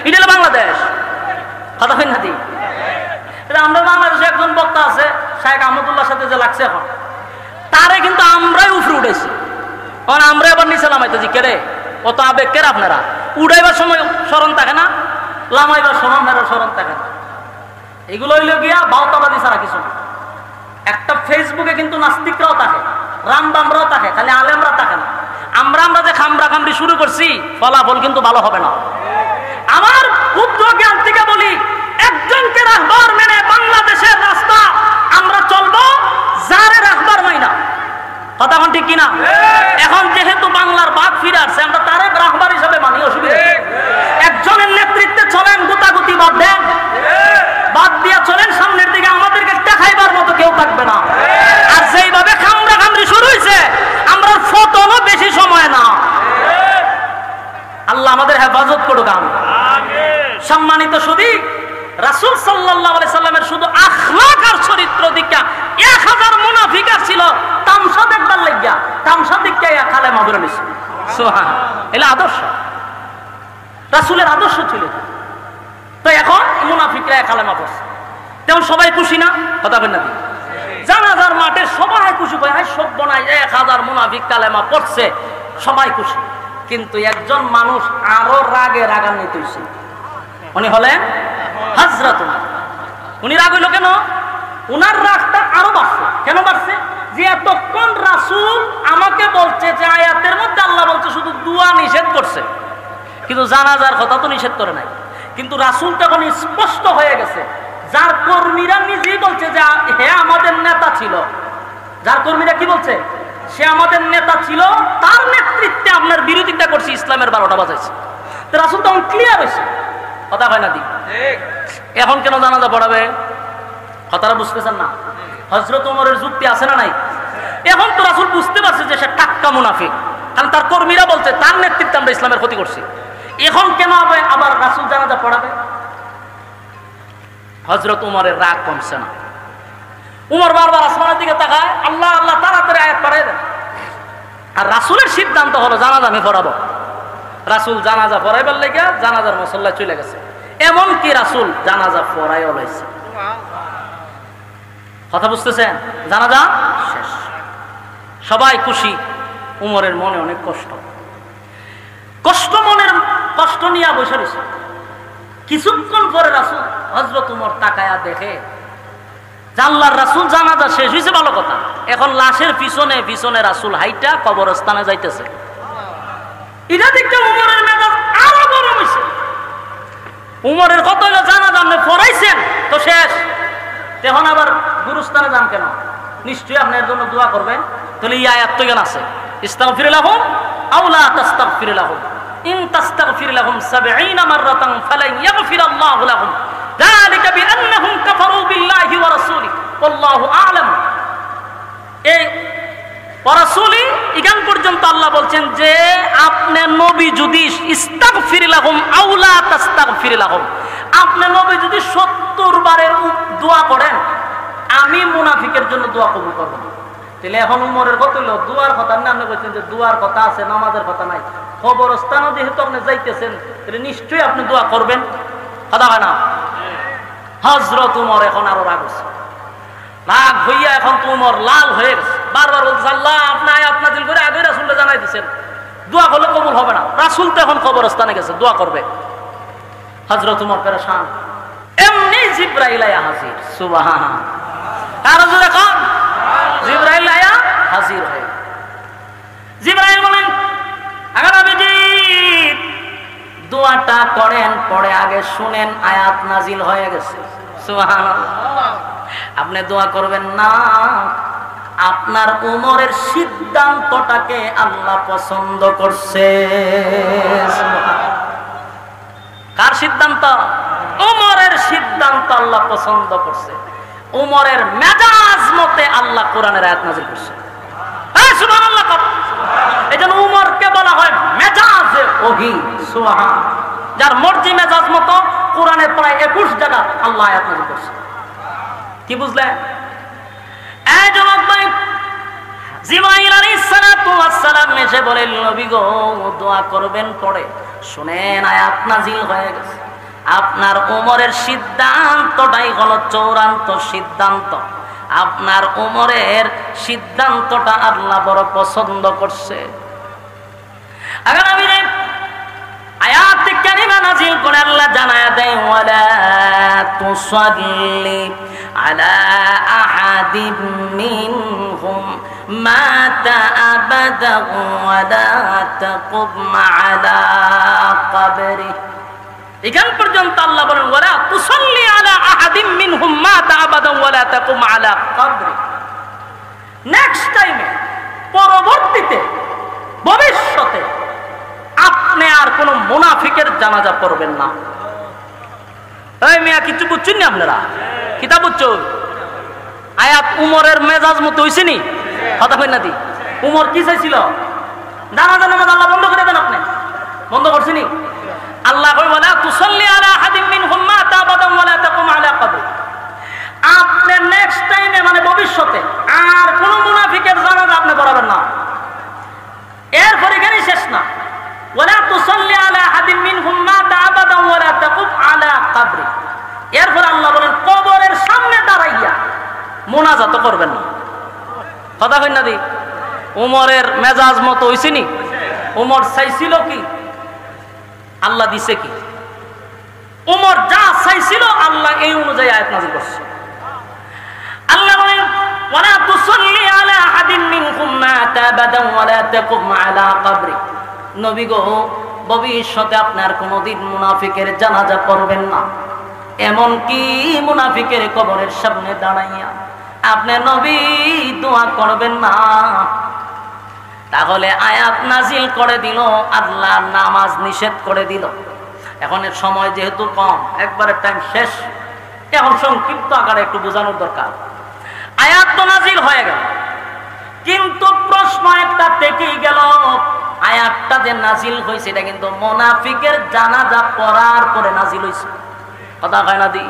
এটা বাংলাদেশ, কথা হয় না দি? আমরা বাংলাদেশে একজন বক্তা আছে শাইখ আহমদুল্লাহর সাথে যে লাগছে এখন, তারে কিন্তু আমরাই উফরে উঠেছি। কারণ আমরা এবার নিচে লামাইতেছি, কেড়ে কত আবেগ কেড়ে আপনারা উড়াইবার সময় স্মরণ থাকে না, লামাইবার সময় আপনারা স্মরণ থাকে না। এগুলো হইল গিয়া বাউতাবাদী ছাড়া কিছু না। একটা ফেসবুকে কিন্তু নাস্তিকরাও থাকে, রামবামরাও থাকে, খালি আলেমরা থাকে না। আমরা যে খামরা খামরি শুরু করছি, ফলাফল কিন্তু ভালো হবে না। আমার ক্ষুদ্র জ্ঞান থেকে বলি, একজনকে রাহবার মেনে বাংলাদেশের রাস্তা আমরা চলবো, যারে রাহবার মাইনা। কথা কোন ঠিক কিনা? এখন যেহেতু বাংলার বাঘ ফিরে আসছে, আমরা তারে রাহবার হিসেবে মানি, অসুবিধা। একজনের নেতৃত্বে চলেন, গুতাগুতি বাদ দেন, বাদ দিয়া চলেন সামনের দিকে, আমাদেরকে দেখাইবার মতো কেউ থাকবে না। আর যেইভাবে খামরা খামরি শুরু হয়েছে, আমরা ফতনও বেশি সময় না। আল্লাহ আমাদের হেফাজত করুক। সম্মানিত সুধী, রাসূল সাল্লাল্লাহু আলাইহি সাল্লামের শুধু আখলাক আর চরিত্র দিকা 1000 মুনাফিক ছিল তামসা দেখবার লাগিয়া, তামসা দিকা কালেমা পড়ে নিছে। সুবহানাল্লাহ, এলা আদর্শ, রাসূলের আদর্শ ছিল। তো এখন মুনাফিকরা কালেমা পড়ছে, তেমন সবাই খুশি না? কথা বলেন না? জানাজার মাঠে সবাই খুশি, হয় সভ্য নাই, 1000 মুনাফিক কালেমা পড়ছে, সবাই খুশি। কিন্তু একজন মানুষ আরো রাগে রাগান্বিত হয়েছে, উনি হলেন হযরত উমর। উনি রাগ হইল কেন? উনার রাগটা আরো বাড়ছে। কেন বাড়ছে? যে এতক্ষণ রাসূল আমাকে বলছে যে আয়াতের মধ্যে আল্লাহ বলছে শুধু দোয়া নিষেধ করছে, কিন্তু জানাজার কথা তো নিষেধ করে নাই। কিন্তু রাসূল তখন স্পষ্ট হয়ে গেছে, যার কর্মীরা নিজেই বলছে যে হে আমাদের নেতা ছিল, যার কর্মীরা কি বলছে, সে আমাদের নেতা ছিল, তার নেতৃত্বে আপনার বিরোধিতা করছে, ইসলামের 12টা বাজাইছে। তো রাসূল তখন ক্লিয়ার হয়েছে। কথা হয় না দি? এখন কেন জানাজা পড়াবে? কথাটা বুঝতেছেন না? হযরত ওমরের যুক্তি আছে না নাই? এখন তো রাসূল বুঝতে পারছে যে সে টাক্কা মুনাফিক, কারণ তার কর্মীরা বলছে তার নেতৃত্বে আমরা ইসলামের ক্ষতি করছি। এখন কেন আবার রাসূল জানাজা পড়াবে? হযরত ওমরের রাগ কমছে না। উমর বারবার আসমানের দিকে তাকায়, আল্লাহ আল্লাহ, তাড়াতাড়ি আয়াত পড়ায় দেন। আর রাসূলের সিদ্ধান্ত হলো জানাজা আমি পড়াবো। রাসূল জানাজা পড়াইবার লাগিয়া জানাজার মুসল্লায় চলে গেছে। এমন কি রাসূল জানাজা পড়াইও লাইছে। কথা বুঝতেছেন? জানাজা শেষ, সবাই খুশি। উমরের মনে অনেক কষ্ট, মনের কষ্ট নিয়ে বসে রয়েছে। কিছুক্ষণ পরে রাসূল হযরত উমর তাকায়া দেখে আল্লাহর রাসূল জানাজা শেষ হয়েছে, ভালো কথা। এখন লাশের পিছনে পিছনে রাসূল হাইটা কবরস্থানে যাইতেছে। এটা দেখতে উমরের মেজাজ আরো গরম হয়েছে। উমরের কত হলো, জানাজা আপনি পড়াইছেন তো শেষ, এখন আবার গুরুস্থানে যান কেন? নিশ্চয়ই আপনার জন্য দোয়া করবেন। তাহলে এই আয়াত তো কেন আছে, ইস্তাগফির লাহুম আও লা তাস্তাগফির লাহুম ইন তাস্তাগফির লাহুম 70 মাররাতান ফালান ইয়াগফিরাল্লাহু লাহুম যালিকা বিআন্নাহুম কাফারু বিল্লাহি ওয়া রাসূলিহি ওয়াল্লাহু আ'লাম। এই ওয়া রাসূলি এখান পর্যন্ত আল্লাহ বলছেন যে আপনি নবী যদি ইস্তাগফির লাহুম আও লা তাস্তাগফির লাহুম, আপনি নবী যদি 70 বারের দোয়া করেন, আমি মুনাফিকের জন্য দোয়া কবুল করব না। তাহলে এখন উমরের কত হলো, দুয়ার কথা না? আপনি বলছেন যে দুয়ার কথা আছে, নামাজের কথা নাই। কবরস্থানও যেহেতু আপনি যাইতেছেন, তাহলে নিশ্চয়ই আপনি দোয়া করবেন। কথা হয় না? হযরত উমর এখন আরো রাগ হচ্ছে, রাগ হইয়া এখন তো উমর লাল হয়ে গেছে। বারবার বলছে আল্লাহ আপনি আয়াত নাযিল করে আগে রাসূলকে জানাই দিয়েছেন, দোয়া করলে কবুল হবে না। রাসূল তো এখন কবরস্থানে গেছে, দোয়া করবে। হযরত উমর পেরেশান। এমনি জিবরাইল আয়া হাজির। সুবহানাল্লাহ, কারো জোরে কোন? জিবরাইল আয়া হাজির হয়ে। জিবরাইল বলেন আগে নবীজি দোয়াটা করেন, পরে আগে শুনেন আয়াত নাজিল হয়ে গেছে। সুবহানাল্লাহ, আপনি দোয়া করবেন না, আপনার উমরের সিদ্ধান্তটাকে আল্লাহ পছন্দ করছে। কার সিদ্ধান্ত? উমরের সিদ্ধান্ত আল্লাহ পছন্দ করছে। উমরের মেজাজ মতে আল্লাহ কোরআনের আয়াত নাযিল করছে। সুবহানাল্লাহ। এজন্য উমরকে বলা হয় মেজাজে ওহী। সুবহান, যার মর্জি মেজাজ মতো কোরআনের প্রায় 21 জায়গা আল্লাহ আয়াত নাযিল করছে। কি বুঝলেন? এই যুবক ভাই, জিবরাইল আলাইহিস সালাতু ওয়াস সালাম এসে বলেন নবী গো দোয়া করবেন, পড়ে শুনেন আয়াত নাযিল হয়ে গেছে। আপনার উমরের সিদ্ধান্তটাই হলো চূড়ান্ত সিদ্ধান্ত। আপনার উমরের সিদ্ধান্তটা আল্লাহ বড় পছন্দ করছে। আগামী নবীর আয়াত কারিমা নাযিল করে আল্লাহ জানায়া দেয় ওয়ালা তুসাল্লি আলা আহাদিম মিনহুম মাতা আবাদা ওয়া লা তাকুম আলা কবরি। এখান পর্যন্ত আল্লাহ বলেন ওয়ালা তুসাল্লি আলা আহাদিম মিনহুম মাতা আবাদা ওয়া লা তাকুম আলা কবরি। নেক্সট টাইমে, পরবর্তীতে, ভবিষ্যতে আপনি আর কোন মুনাফিকের জানাজা পড়বেন না। এই মিয়া কিছু বুঝছেন না আপনারা? কিতাব বুঝছো? আয়াত উমরের মেজাজ মতো হইছে নি? কথা কই না দি? উমর কি চাইছিল? জানাজা নামাজ আল্লাহ বন্ধ করে দেন। আপনি বন্ধ করছেন? আল্লাহ কই ওয়ালা তুসাল্লি আলা আহাদিম মিনহুম মাতা আবাদা ওয়া লা তাকুম আলা কবরি। আপনি নেক্সট টাইমে, মানে ভবিষ্যতে, আর কোন মুনাফিকের জানাজা আপনি পড়াবেন না। এরপর এখানেই শেষ না। ওয়ালা তুসাল্লি আলা আহাদিম মিনহুম মাতা আবাদা ওয়া লা তাকুম আলা কবরি। এরপর আল্লাহ বলেন কবরের সামনে দাঁড়াইয়া মুনাজাত করবেন না। কথা কই না দি? উমরের মেজাজ মতো হইছে নি? উমর চাইছিল কি? আল্লাহ দিছে কি? উমর যা চাইছিল আল্লাহ এই অনুযায়ী আয়াত নাযিল করছে। আল্লাহ বলেন ওয়ালা তুসাল্লি আলা আহাদিন মিনহুম মাতা আবাদা ওয়া লা তাকুম আলা কবরি। নবী গো, ভবিষ্যতে আপনার কোনদিন মুনাফিকের জানাজা পড়বেন না। এমন কি মুনাফিকের কবরের সামনে দাঁড়াইয়া আপনি নবী দোয়া করবেন না। তাহলে আয়াত নাজিল করে দিল, আল্লাহ নামাজ নিষেধ করে দিল। এখন এর সময় যেহেতু কম, একবারে টাইম শেষ, এখন সংক্ষিপ্ত আকারে একটু বোঝানোর দরকার। আয়াত তো নাজিল হয়ে গেল, কিন্তু প্রশ্ন একটা থেকেই গেল, আয়াতটা যে নাজিল হয়েছে এটা কিন্তু মুনাফিকের জানাজা পড়ার পরে নাজিল হয়েছে। কথা হয় না দি?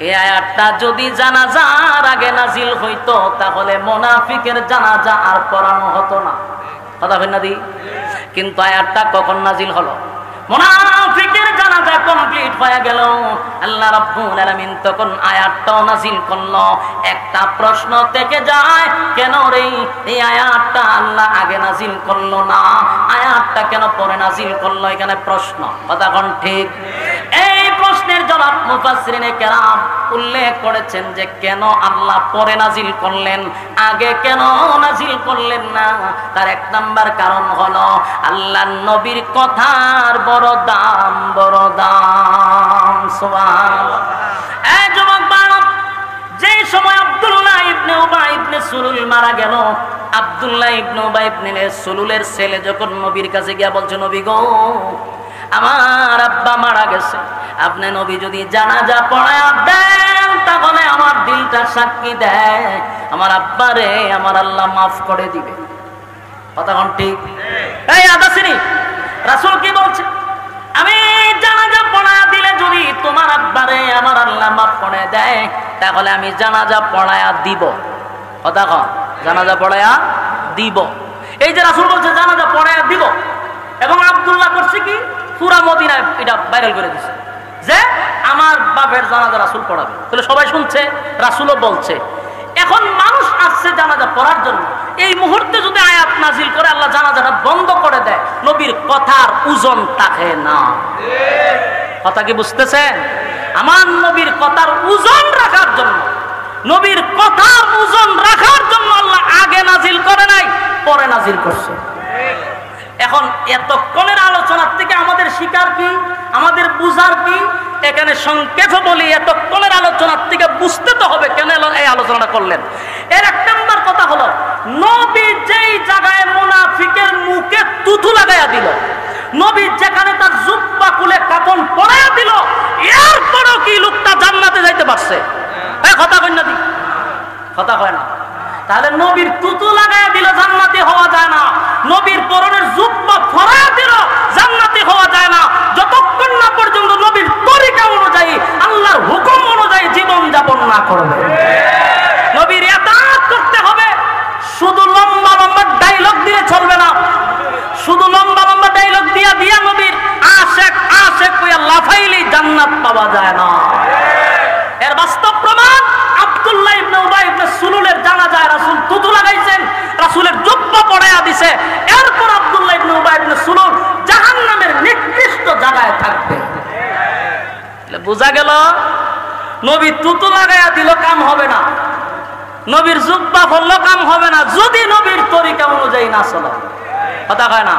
এই আয়াতটা যদি জানাজার আগে নাজিল হইতো তাহলে মুনাফিকের জানাজা আর পড়ানো হতো না। কথা হয় না দি? কিন্তু আয়াতটা কখন নাজিল হলো? মুনাফিকের জানাজা কমপ্লিট হয়ে গেল, আল্লাহ রাব্বুল আলামিন তখন আয়াতটাও নাজিল করলো। একটা প্রশ্ন থেকে যায়, কেন রে এই আয়াতটা আল্লাহ আগে নাজিল করলো না, আয়াতটা কেন পরে নাজিল করলো? এখানে প্রশ্ন। কথা কোন ঠিক? এই প্রশ্নের জবাব মুফাসসিরিনে কেরাম উল্লেখ করেছেন যে কেন আল্লাহ পরে নাজিল করলেন, আগে কেন নাজিল করলেন না। তার এক নাম্বার কারণ হলো আল্লাহর নবীর কথার বড় দাম, বড় দাম। সুবহানাল্লাহ। এই যুবক বালক, যে সময় আব্দুল্লাহ ইবনে উবাই ইবনে সুলুল মারা গেল, আব্দুল্লাহ ইবনে উবাই ইবনে সুলুলের ছেলে যখন নবীর কাছে গিয়া বলছে, নবী গো, আমার আব্বা মারা গেছে, আপনি নবী যদি জানাজা পড়ায়া দেন তাহলে আমার দিলটা সাক্ষী দেয় আমার আব্বারে আমার আল্লাহ মাফ করে দিবে। কথা কোন ঠিক? এই আদাসিনী রাসূল কি বলছে? আমি জানাজা পড়ায়া দিলে যদি তোমার আব্বারে আমার আল্লাহ মাফ করে দেয় তাহলে আমি জানাজা পড়ায়া দিব। কথা কন, জানাজা পড়ায়া দিব। এই যে রাসূল বলছে জানাজা পড়ায়া দিব, এবং আব্দুল্লাহ করছে কি, পুরা মদিনায় এটা ভাইরাল করে দিছে যে আমার বাপের জানাজা রাসূল পড়াবে। তাহলে সবাই শুনছে, রাসূলও বলছে। এখন মানুষ আসছে জানাজা পড়ার জন্য, এই মুহূর্তে যদি আয়াত নাজিল করে আল্লাহ জানাজাটা বন্ধ করে দেয়, নবীর কথার ওজন থাকে না। কথা কি বুঝতেছেন? আমার নবীর কথার ওজন রাখার জন্য, নবীর কথার ওজন রাখার জন্য আল্লাহ আগে নাজিল করে নাই, পরে নাজিল করছে। এখন এতক্ষণের আলোচনার থেকে আমাদের শিকার কি, আমাদের বুঝার কি? এখানে সংক্ষেপে বলি, এতক্ষণের আলোচনার থেকে বুঝতে তো হবে কেন এই আলোচনাটা করলেন। এর এক নম্বর কথা হলো, নবী যেই জায়গায় মুনাফিকের মুখে থুথু লাগাইয়া দিল, নবী যেখানে তার জুব্বা খুলে কাফন পরাইয়া দিল, এরপরও কি লোকটা জান্নাতে যাইতে পারছে? কথা কই না দি? কথা কয় না। তাহলে নবীর থুতু লাগাইয়া দিল জান্নাতি হওয়া যায় না, নবীর পরনের জুব্বা ফরাইয়া দিল জান্নাতি হওয়া যায় না, যতক্ষণ না পর্যন্ত নবীর তরিকা অনুযায়ী, আল্লাহর হুকুম অনুযায়ী জীবন যাপন না করবে। নবীর ইতাআত করতে হবে। শুধু লম্বা লম্বা ডায়লগ দিয়ে চলবে না, শুধু লম্বা লম্বা ডায়লগ দিয়া দিয়া নবীর আশেক আশেক কইয়া লাফাইলেই জান্নাত পাওয়া যায় না। এর বাস্তব প্রমাণ আব্দুল্লাহ ইবনে উবাই ইবনে সুলুলের জানাজায় রাসূল থুতু লাগাইছেন, রাসূলের জুব্বা পরাইয়া দিছে, এরপর আব্দুল্লাহ ইবনে উবাই ইবনে সুলুল জাহান্নামের নিকৃষ্ট জায়গায় থাকবে। বুঝা গেল নবী তুতু লাগাইয়া দিল, কাম হবে না। নবীর জুব্বা পড়লো, কাম হবে না যদি নবীর তরিকা অনুযায়ী না চলো। কথা কয় না?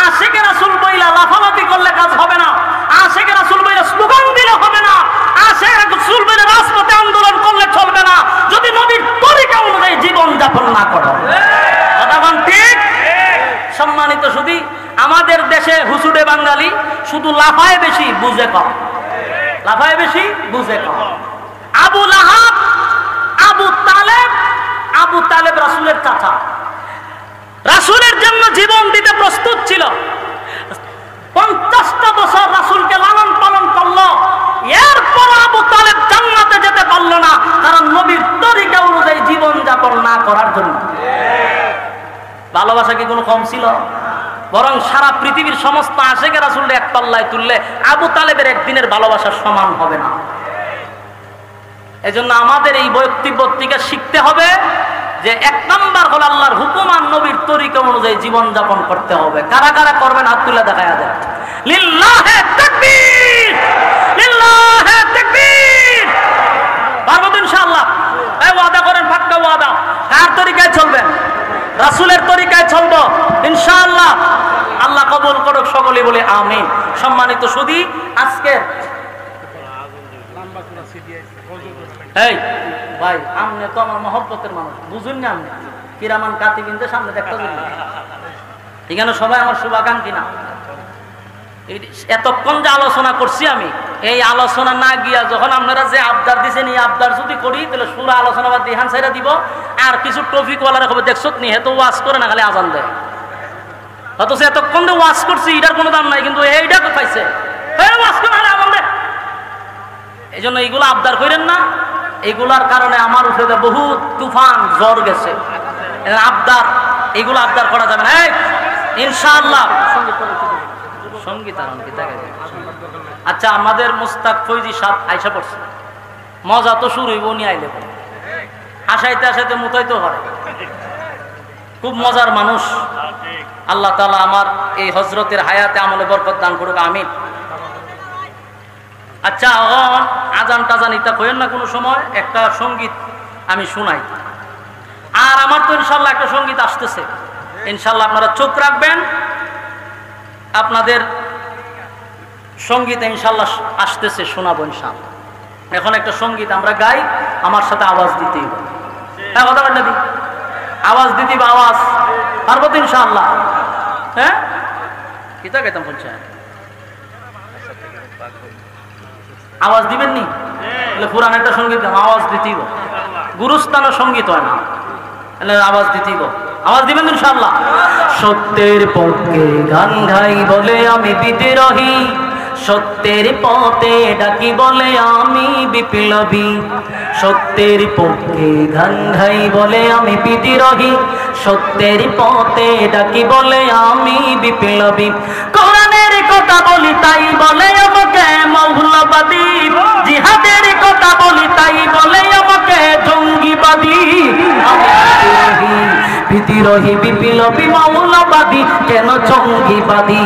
আশিকে রাসূল বইলা লাফালাফি করলে কাজ হবে না। আশিকে রাসূল বইলা স্লোগান দিলে হবে না। আশিকে রাসূল বইলা রাজপথে আন্দোলন করলে চলবে না যদি নবীর তরিকা অনুযায়ী জীবন যাপন না করো। কথা বল ঠিক? সম্মানিত শুধু আমাদের দেশে হুসুডে বাঙালি শুধু লাফায় বেশি, বুঝে কম। লাফায় বেশি, বুঝে কম। আবু লাহাব, আবু তালেব রাসূলের চাচা, রাসূলের জন্য জীবন দিতে প্রস্তুত ছিল। 50টা বছর রাসূলকে লালন পালন করলো, এরপর আবু তালেব জান্নাতে যেতে পারলো না, কারণ নবীর তরিকা অনুযায়ী জীবন যাপন না করার জন্য। ভালোবাসা কি কোনো কম ছিল? বরং সারা পৃথিবীর সমস্ত আশিকে রাসূলকে এক পাল্লায় তুললে আবু তালেবের একদিনের ভালোবাসার সমান হবে না। এজন্য আমাদের এই বক্তব্য থেকে শিখতে হবে যে 1 নাম্বার হলো আল্লাহর হুকুম আর নবীর তরিকা অনুযায়ী জীবন যাপন করতে হবে। কারা কারা করবেন হাত তুলে দেখায়া দেন। লিল্লাহে তাকবীর, লিল্লাহে তাকবীর। পারবো তো ইনশাআল্লাহ? এই ওয়াদা করেন, পাক্কা ওয়াদা। কার তরিকায় চলবেন? রাসূলের তরিকায় চলবো ইনশাআল্লাহ। আল্লাহ কবুল করুক, সকলে বলে আমিন। সম্মানিত সুধী, আজকে এই ভাই আমনে তো আমার মহব্বতের মানুষ, বুঝুন না? আপনি কিরামান কাতিবিনতে সামনে দেখতে বুঝলেন, এখানে সবাই আমার শুভাকাঙ্ক্ষী না। এতক্ষণ যে আলোচনা করছি আমি, এই আলোচনা না গিয়া যখন আপনারা যে আবদার দিচ্ছেন, এই আবদার যদি করি তাহলে সুরা আলোচনা বা দিহান সাইরা দিব। আর কিছু টপিকওয়ালারা খবর দেখছো নি, হেত ওয়াজ করে না, খালি আজান দেয়। অথচ এতক্ষণ যে ওয়াজ করছি এটার কোনো দাম নাই, কিন্তু এইটা তো পাইছে ওয়াজ করে আজান দেয়। এই জন্য এইগুলো আবদার করেন না। এইগুলার কারণে আমার উপরে বহুত তুফান জ্বর গেছে। আবদার এইগুলো আবদার করা যাবে না ইনশাআল্লাহ। সঙ্গীত আর অঙ্কিতা। আচ্ছা, আমাদের মুস্তাক ফৈজি সাহেব আইসা পড়ছে, মজা তো শুরু হইব, উনি আইলে আসাইতে আসাইতে মুতাইতে পারে। খুব মজার মানুষ। আল্লাহ তাআলা আমার এই হজরতের হায়াতে আমলে বরকত দান করুক, আমিন। আচ্ছা, আজান টাজান ইতা কইেন না কোনো সময়, একটা সঙ্গীত আমি শুনাই। আর আমার তো ইনশাল্লাহ একটা সঙ্গীত আসতেছে, ইনশাল্লাহ আপনারা চোখ রাখবেন। আপনাদের সঙ্গীত ইনশাল্লাহ আসতেছে, শোনাবো ইনশাল্লাহ। এখন একটা সঙ্গীত আমরা গাই, আমার সাথে আওয়াজ দিতেই হবে। হ্যাঁ, কথা বলতে দিই, আওয়াজ দিতে বা আওয়াজ পারবো তো ইনশাল্লাহ? হ্যাঁ, কিতা গাইতাম বলছে, আওয়াজ দিবেন নি? পুরান একটা সঙ্গীত আওয়াজ দিতেই, গুরুস্থানের সঙ্গীত হয় না, আওয়াজ দিতেই। আওয়াজ দিবেন ইনশাআল্লাহ। সত্যের পক্ষে গান গাই বলে আমি বিদ্রোহী, সত্যের পথে ডাকি বলে আমি বিপ্লবী। সত্যের পক্ষে গান গাই বলে আমি বিদ্রোহী, সত্যের পথে ডাকি বলে আমি বিপ্লবী। কোরআনের কথা বলি তাই বলে আমাকে মৌলবাদী, জিহাদের কথা বলি তাই বলে আমাকে জঙ্গিবাদী। বিদ্রোহী বিপ্লবী মৌলবাদী কেন জঙ্গিবাদী,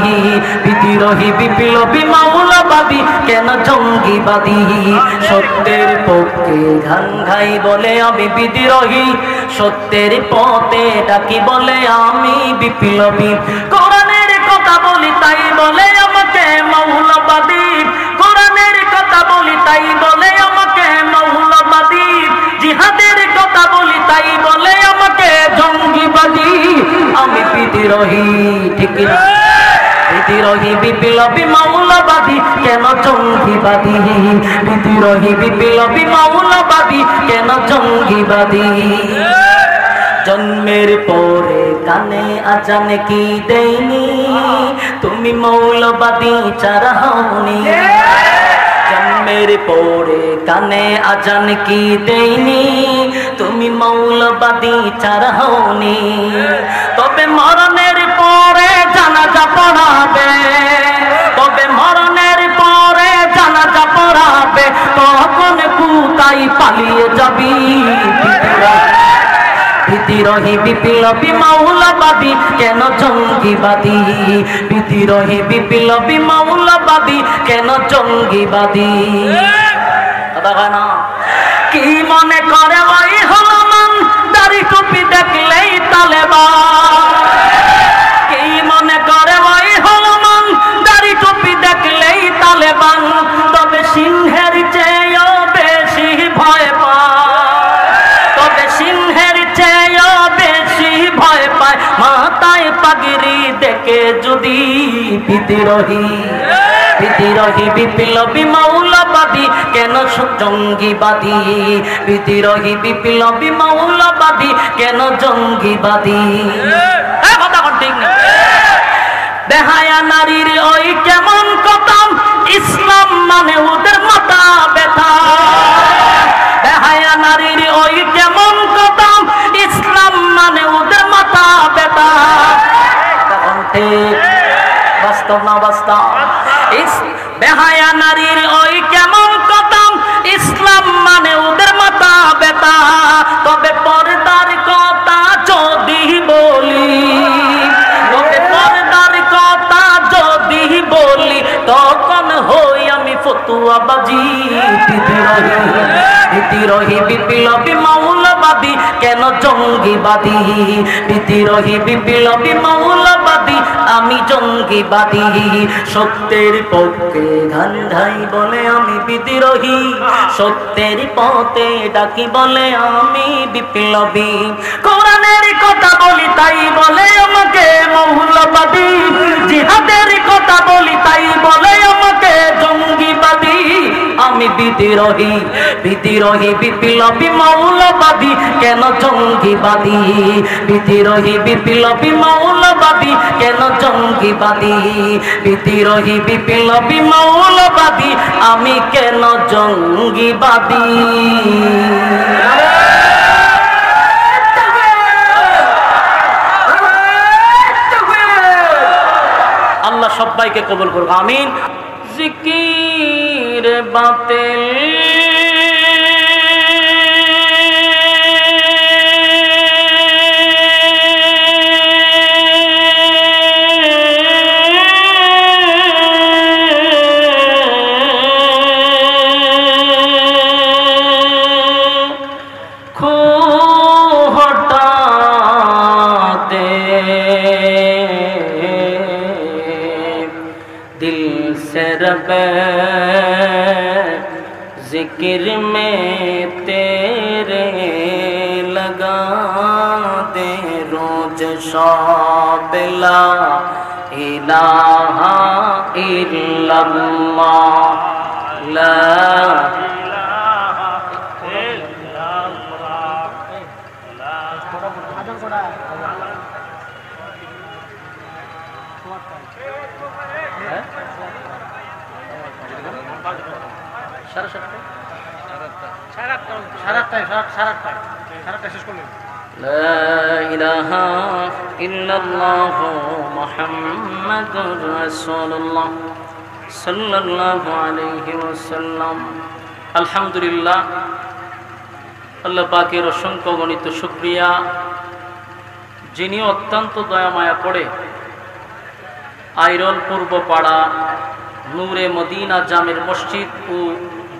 বিদ্রোহী বিপ্লবী মৌলবাদী কেন জঙ্গিবাদী। সত্যের পক্ষে গান গাই বলে আমি বিদ্রোহী, সত্যের পথে ডাকি বলে আমি বিপ্লবী। কোরআনের কথা বলি তাই বলে আমাকে মৌলবাদী, কোরআনের কথা বলি তাই বলে আমাকে মৌলবাদী। জিহাদের কথা বলি তাই বলে আমাকে জঙ্গিবাদী। আমি বিদ্রোহী, ঠিক না? বিদ্রোহী বিপ্লবী মৌলবাদী কেন জঙ্গিবাদী, বিদ্রোহী বিপ্লবী মৌলবাদী কেন জঙ্গিবাদী। জন্মের পরে কানে আজান কি দেয়নি, তুমি মৌলবাদী চারা হওনি। জন্মের পরে কানে আজান কি দেয়নি, তুমি মৌলবাদী চারা হওনি। তবে মরণের পরে জানাজা পড়াবে, তবে মরণের পরে জানাজা পড়াবে, তখন কুতাই পালিয়ে যাবি। বিদ্রোহী বিপ্লবী মৌলবাদী কেন জঙ্গিবাদী, বিদ্রোহী বিপ্লবী মৌলবাদী কেন জঙ্গিবাদী। কথা হয় না? কি মনে করে ওই হনুমান দাড়ি টুপি দেখলেই তালেবান? কি মনে করে ওই হনুমান দাড়ি টুপি দেখলেই তালেবান? তবে সিংহের চেয়েও বেশি ভয় পায়, তবে সিংহের চেয়েও বেশি ভয় পায় মাথায় পাগড়ি দেখে যদি বিদ্রোহী বিদ্রোহী বিপ্লবী মৌলবাদী কেন জঙ্গিবাদী? বিদ্রোহী বিপ্লবী মৌলবাদী কেন জঙ্গিবাদী? কথা ঠিক না? বেহায়া নারীর ওই কেমন কথা, ইসলাম মানে ওদের মাথা ব্যথা। বেহায়া নারীর ওই কেমন কথা, ইসলাম মানে ওদের মাথা ব্যথা। ঠিক বাস্তব না বাস্তব? বেহায়া নারীর ওই কেমন কথা, ইসলাম মানে ওদের মাথা ব্যথা। তবে পর্দার কথা যদি বলি, তবে পর্দার কথা যদি বলি, তখন হই আমি ফতুয়াবাজি। বিদ্রোহী বিপ্লবী মৌলবাদী কেন জঙ্গিবাদী? বিদ্রোহী বিপ্লবী মৌলবাদী আমি জঙ্গিবাদী। সত্যের পক্ষে গান্ধাই বলে আমি বিদ্রোহী, সত্যের পথে ডাকি বলে আমি বিপ্লবী। কোরআনের কথা বলি তাই বলে আমাকে মৌলবাদী, জিহাদের কথা বলি তাই বলে আমাকে জঙ্গিবাদী। আমি বিদ্রোহী বিদ্রোহী বিপ্লবী মৌলবাদী কেন জঙ্গিবাদী? বিদ্রোহী বিপ্লবী মৌলবাদী কেন জঙ্গিবাদী? বিদ্রোহী বিপ্লবী মৌলবাদী আমি কেন জঙ্গিবাদী? আল্লাহ সবাইকে কবুল করুক, আমিন। জিকির বাতিল जिक्र में तेरे लगा दे रोज शाब ला इलाहा इल्लल्लाह ला لا إله إلا الله محمد رسول الله صلى الله عليه وسلم। আলহামদুলিল্লাহ, আল্লাহ পাকের অসংখ্য গণিত শুকরিয়া, যিনি অত্যন্ত দয়া মায়া করে আইরন পূর্ব পাড়া নূরে মদিনা জামের মসজিদ ও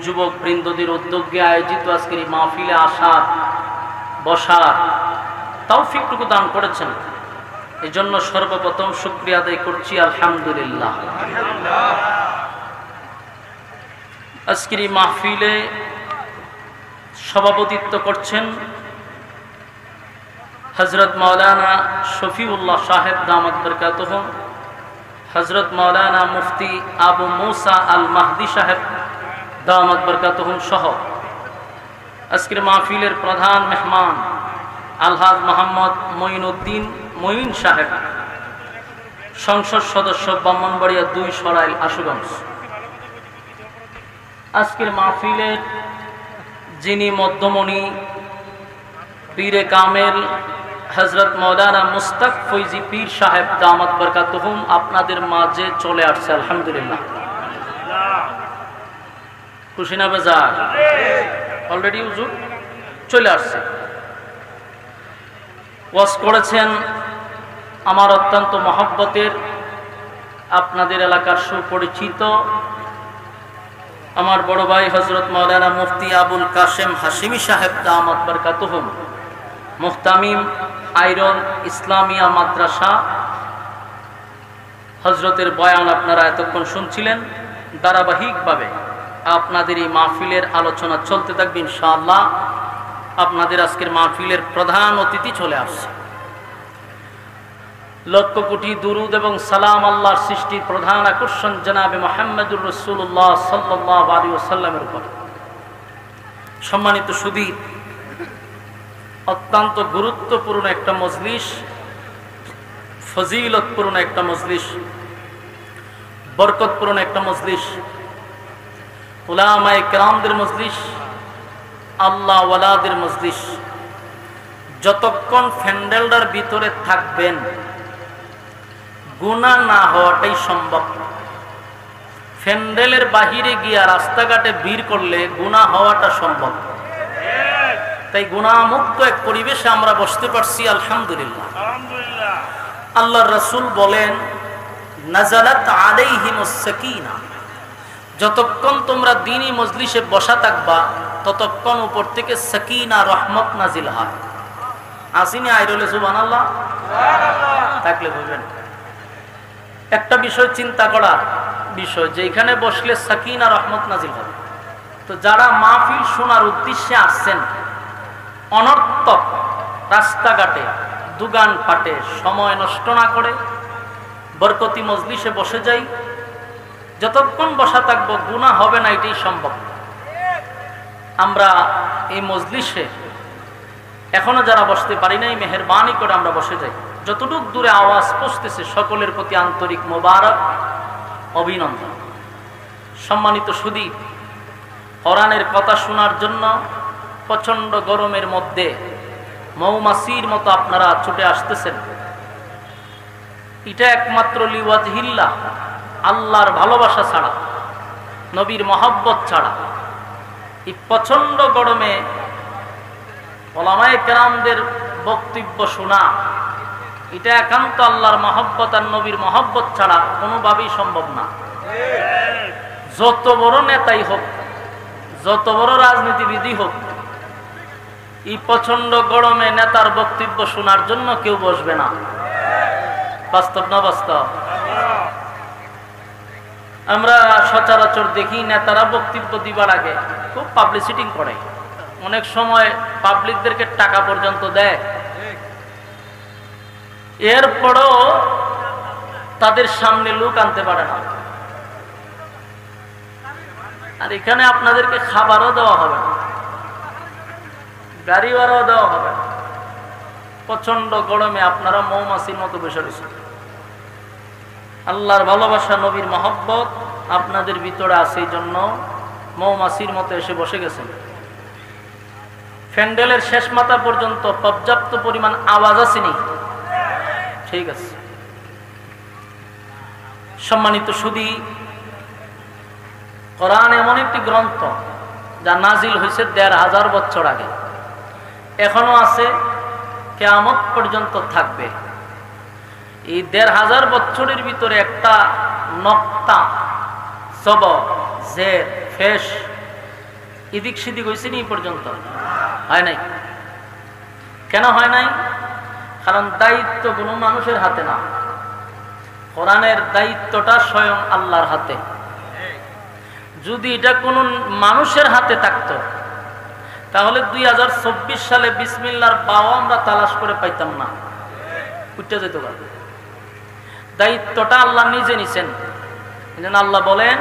যুবক বৃন্দদের উদ্যোগে আয়োজিত আজকের এই মাহফিলে আসার বসার তৌফিকটুকু দান করেছেন। এই জন্য সর্বপ্রথম শুকরিয়া আদায় করছি, আলহামদুলিল্লাহ। আজকের এই মাহফিলে সভাপতিত্ব করছেন হযরত মাওলানা শফিউল্লাহ সাহেব দামাত বরকাতুহুম, হযরত মাওলানা মুফতি আবু মুসা আল মাহদি সাহেব দামাত বরকাতুহুম সহ আজকের মাহফিলের প্রধান মেহমান আলহাজ মোহাম্মদ মঈনুদ্দিন মঈন সাহেব, সংসদ সদস্য ব্রাহ্মণবাড়িয়া 2 সরাইল আশুগঞ্জ। আজকের মাহফিলের যিনি মধ্যমণি পীরে কামেল হযরত মাওলানা মুস্তাক ফৈজি পীর সাহেব দামাত বরকাতুহুম আপনাদের মাঝে চলে আসছে, আলহামদুলিল্লাহ। খুশি না বেজার? অলরেডি হুজুর চলে আসছে। ওয়াজ করেছেন আমার অত্যন্ত মহব্বতের আপনাদের এলাকার সুপরিচিত আমার বড় ভাই হযরত মাওলানা মুফতি আবুল কাশেম হাশিমি সাহেব দামাত বরকাতুহুম, মুহতামিম আইরন ইসলামিয়া মাদ্রাসা, হযরতের বয়ান আপনারা এতক্ষণ শুনছিলেন। ধারাবাহিকভাবে আপনাদের এই মাহফিলের আলোচনা চলতে থাকবে ইনশাআল্লাহ। আপনাদের আজকের মাহফিলের প্রধান অতিথি চলে আসছে। লক্ষ কোটি দুরুদ এবং সালাম আল্লাহর সৃষ্টির প্রধান আকর্ষণ জনাবে মুহাম্মদুর রাসূলুল্লাহ সাল্লাল্লাহু আলাইহি ওয়াসাল্লামের উপর। সম্মানিত সুধী, অত্যন্ত গুরুত্বপূর্ণ একটা মজলিস, ফজিলতপূর্ণ একটা মজলিস, বরকতপূর্ণ একটা মজলিস, উলামায়ে কেরামদের মজলিস, আল্লাহ ওয়ালাদের মজলিস। যতক্ষণ প্যান্ডেলটার ভিতরে থাকবেন গুনাহ না হওয়াটাই সম্ভব। প্যান্ডেলের বাহিরে গিয়া রাস্তাঘাটে ভিড় করলে গুনাহ হওয়াটা সম্ভব। তাই গুনাহমুক্ত এক পরিবেশে আমরা বসতে পারছি, আলহামদুলিল্লাহ। আল্লাহর রাসূল বলেন, নাযালাত আলাইহিমুস সাকিনা, যতক্ষণ তোমরা দ্বীনি মজলিসে বসা থাকবা ততক্ষণ উপর থেকে সাকিনা রহমত নাজিল হয়। আসিনি আইরলে সুবহানাল্লাহ থাকলে বলবেন। একটা বিষয় চিন্তা করার বিষয়, যেখানে বসলে সাকিনা রহমত নাজিল হবে। তো যারা মাহফিল শোনার উদ্দেশ্যে আসছেন, অনর্থক রাস্তাঘাটে দোকান পাটে সময় নষ্ট না করে বরকতি মজলিসে বসে যাই। যতক্ষণ বসা থাকবো গুনাহ হবে না, এটাই সম্ভব। আমরা এই মজলিসে এখনো যারা বসতে পারি নাই, মেহেরবানি করে আমরা বসে যাই। যতটুক দূরে আওয়াজ পৌঁছতেছে সকলের প্রতি আন্তরিক মোবারক অভিনন্দন। সম্মানিত সুধী, কোরআনের কথা শোনার জন্য প্রচন্ড গরমের মধ্যে মৌমাছির মতো আপনারা ছুটে আসতেছেন। এটা একমাত্র লিওয়াজহিল্লাহ, আল্লাহর ভালোবাসা ছাড়া, নবীর মহব্বত ছাড়া এই প্রচন্ড গরমে উলামায়ে কেরামদের বক্তব্য শোনা, এটা একান্ত আল্লাহর মহব্বত আর নবীর মহব্বত ছাড়া কোনোভাবেই সম্ভব না। যত বড় নেতাই হোক, যত বড় রাজনীতিবিদই হোক, এই প্রচন্ড গরমে নেতার বক্তব্য শোনার জন্য কেউ বসবে না। বাস্তব না বাস্তব? আমরা সচরাচর দেখি নেতারা বক্তব্য দিবার আগে খুব পাবলিসিটি করে, অনেক সময় পাবলিকদেরকে টাকা পর্যন্ত দেয়। এরপরও তাদের সামনে লোক আনতে পারে না। আর এখানে আপনাদেরকে খাবারও দেওয়া হবে না, গাড়ি ভাড়াও দেওয়া হবে না। প্রচন্ড গরমে আপনারা মৌমাছির মতো বসে রয়েছেন। আল্লাহর ভালোবাসা, নবীর মহব্বত আপনাদের ভিতরে আছে, এই জন্য মৌমাছির মতো এসে বসে গেছেন। প্যান্ডেলের শেষ মাথা পর্যন্ত পর্যাপ্ত পরিমাণ আওয়াজ আসেনি? ঠিক আছে। সম্মানিত সুধী, কোরআন এমন একটি গ্রন্থ যা নাজিল হয়েছে ১৫০০ বছর আগে, এখনো আছে, কিয়ামত পর্যন্ত থাকবে। এই ১৫০০ বছরের ভিতরে একটা নক্তা, জব, জের, ফেশ এদিক সেদিক হয়েছে নি পর্যন্ত? হয় নাই। কেন হয় নাই? কারণ দায়িত্ব কোনো মানুষের হাতে না, কোরআনের দায়িত্বটা স্বয়ং আল্লাহর হাতে। যদি এটা কোনো মানুষের হাতে থাকতো তাহলে ২০২৪ সালে বিসমিল্লাহর বাও আমরা তালাশ করে পাইতাম না, উঠতে যেতে পারবে। দায়িত্বটা আল্লাহ নিজে নিছেন। এজন্য আল্লাহ বলেন,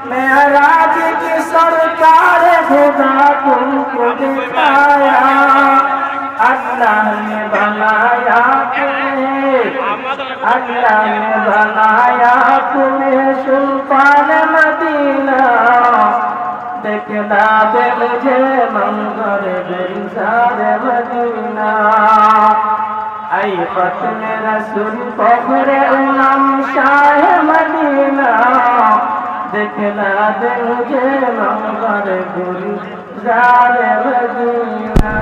मेराज की सरकार खुदा तुमको दिखाया, अल्लाह ने बनाया तुम्हें, अल्लाह ने बनाया तुम्हें सुल्तान मदीना, देखना दे मुझे मंजर गुलजार मदीना। ऐ खत्म रसूल फखरे उलम शाह मदीना, देखना दे मुझे मंजर गुलजार मदीना।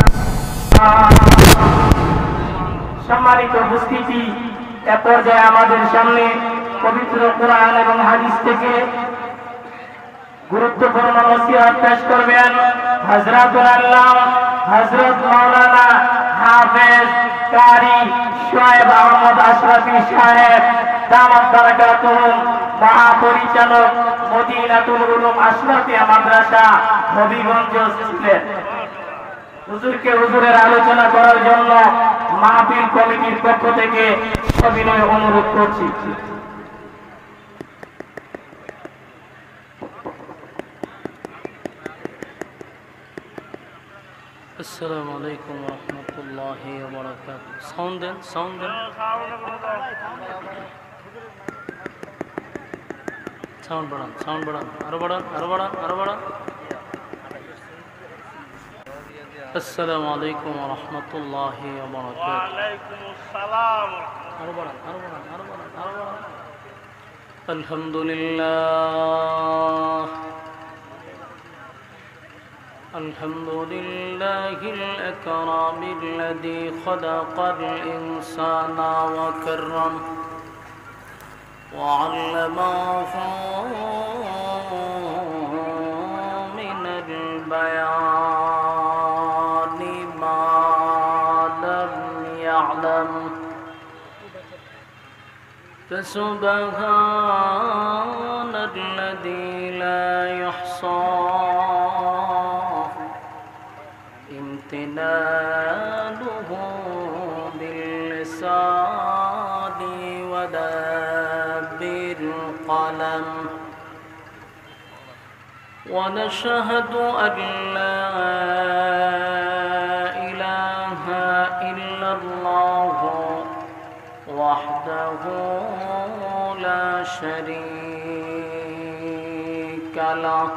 সম্মানিত উপস্থিতি, এ পর্যায়ে আমাদের সামনে পবিত্র কোরআন এবং হাদিস থেকে গুরুত্বপূর্ণ নসিহত পেশ করবেন হযরতুল আল্লাহ হযরত মাওলানা হাফেজ কারি শোয়েব আহমদ আশরাফি সাহেব দামাত বারাকাতুহুম, মহাপরিচালক মদিনাতুল উলুম আশরাফিয়া মাদ্রাসা হবিগঞ্জ সিলেট। হুজুরকে হুজুরের আলোচনা করার জন্য মাহফিল কমিটির পক্ষ থেকে সবিনয় অনুরোধ করছি। আসসালামু আলাইকুম ওয়া রাহমাতুল্লাহি ওয়া বারাকাতুহু। সাউন্ড দেন, সাউন্ড দেন, সাউন্ড বাড়ান, সাউন্ড বাড়ান, আরো বাড়ান, আরো বাড়ান, আরো বাড়ান। আসসালামু আলাইকুম ওয়া রাহমাতুল্লাহি ওয়া বারাকাতুহু। ওয়া আলাইকুমুস সালাম। আরো বাড়ান, আরো বাড়ান, আরো বাড়ান, আরো বাড়ান। আলহামদুলিল্লাহ الحمد لله الأكرم الذي خلق الإنسان وكرم وعلمه من البيان ما لم يعلم فسبحان الذي لا يحصى امتنانه باللسان ولا بالقلم ونشهد أن لا إله إلا الله وحده لا شريك له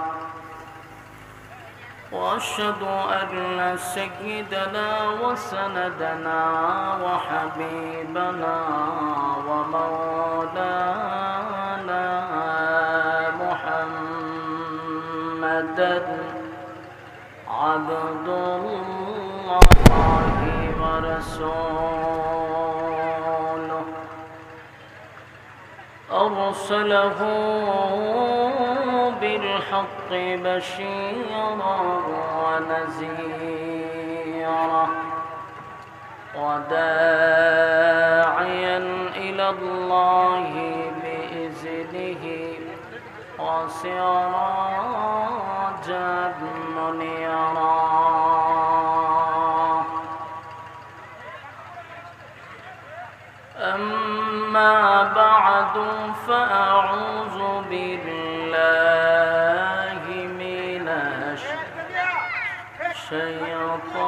وأشهد أن سيدنا وسندنا وحبيبنا ومولانا محمدا عبد الله ورسوله أرسله بالحق بشيرا ونذيرا وداعيا إلى الله بإذنه وسراجا منيرا. أما بعد فأعوذ بالله من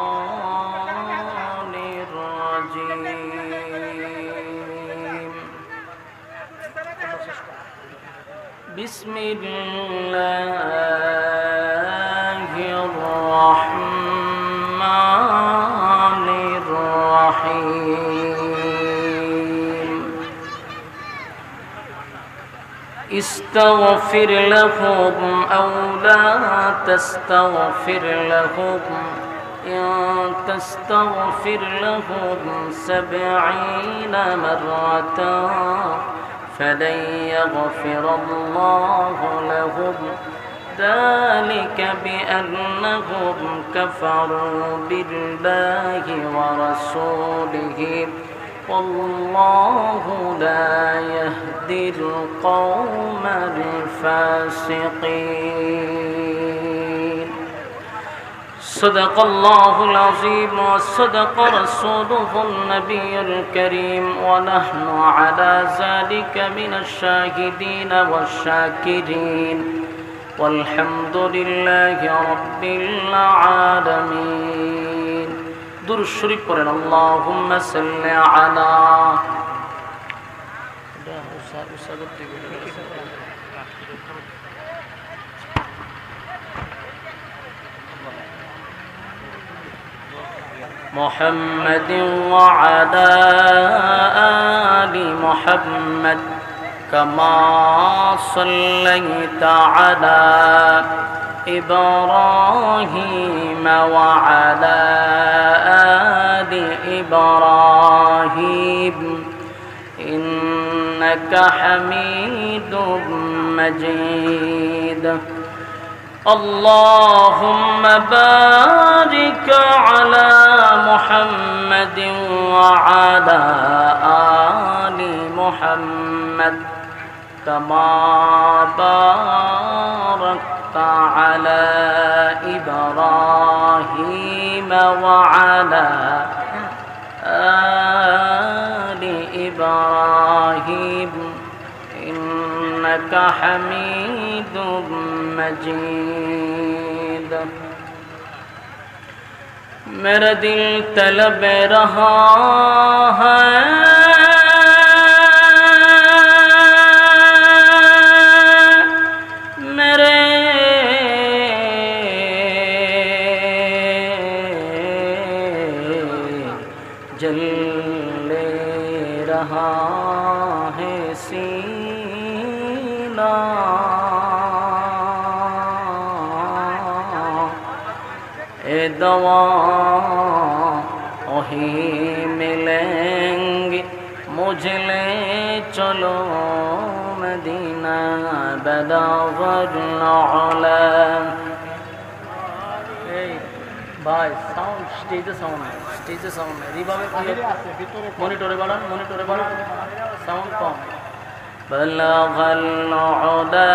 الشيطان الرجيم. بسم الله الرحمن الرحيم. استغفر لهم أو لا تستغفر لهم إن تستغفر لهم 70 مرة فلن يغفر الله لهم ذلك بأنهم كفروا بالله ورسوله والله لا يهدي القوم الفاسقين. صدق الله العظيم وصدق رسوله النبي الكريم ونحن على ذلك من الشاهدين والشاكرين والحمد لله رب العالمين. দুরূদ শরীফ পড়েন আল্লাহুম্মা সাল্লি আলা محمد وعلى آل محمد كما صليت على إبراهيم وعلى آل إبراهيم إنك حميد مجيد. اللهم بارك على محمد وعلى آل محمد كما باركت على إبراهيم وعلى آل إبراهيم إنك حميد مجيد मेरा दिल तलब रहा है मेरे जल रहा है सीना ए दवा वही मिलेंगे मुझे ले चलो मदीना बदागरला भाई साउंड स्टेजे साउंड রিভাবে মনিটরে বাড়ান সাউন্ড কম بلغ العلا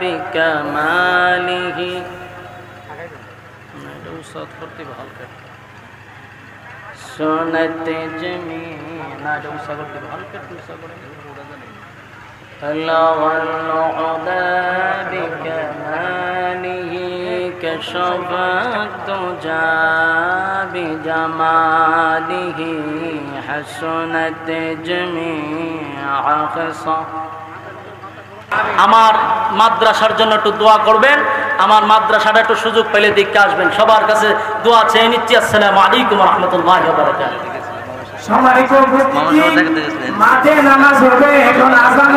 بكماله साथ करते बहाल कर सुनते जमीन ना जो सा करते बहाल कर तू सा करेंगे अल्लाह वल्लुदा बिकमालिही कशफत तुजा बिजमालिही हसनत जमीअ क़िसा আমার মাদ্রাসার জন্য একটু দোয়া করবেন আমার মাদ্রাসাটা একটু সুযোগ পেলে দেখতে আসবেন সবার কাছে দোয়া চেয়ে নিচ্ছি আসসালামু আলাইকুম ওয়া রাহমাতুল্লাহি ওয়া বারাকাতুহু সম্মানিত উপস্থিতি মাঠে নামাজ হবে এখন আযান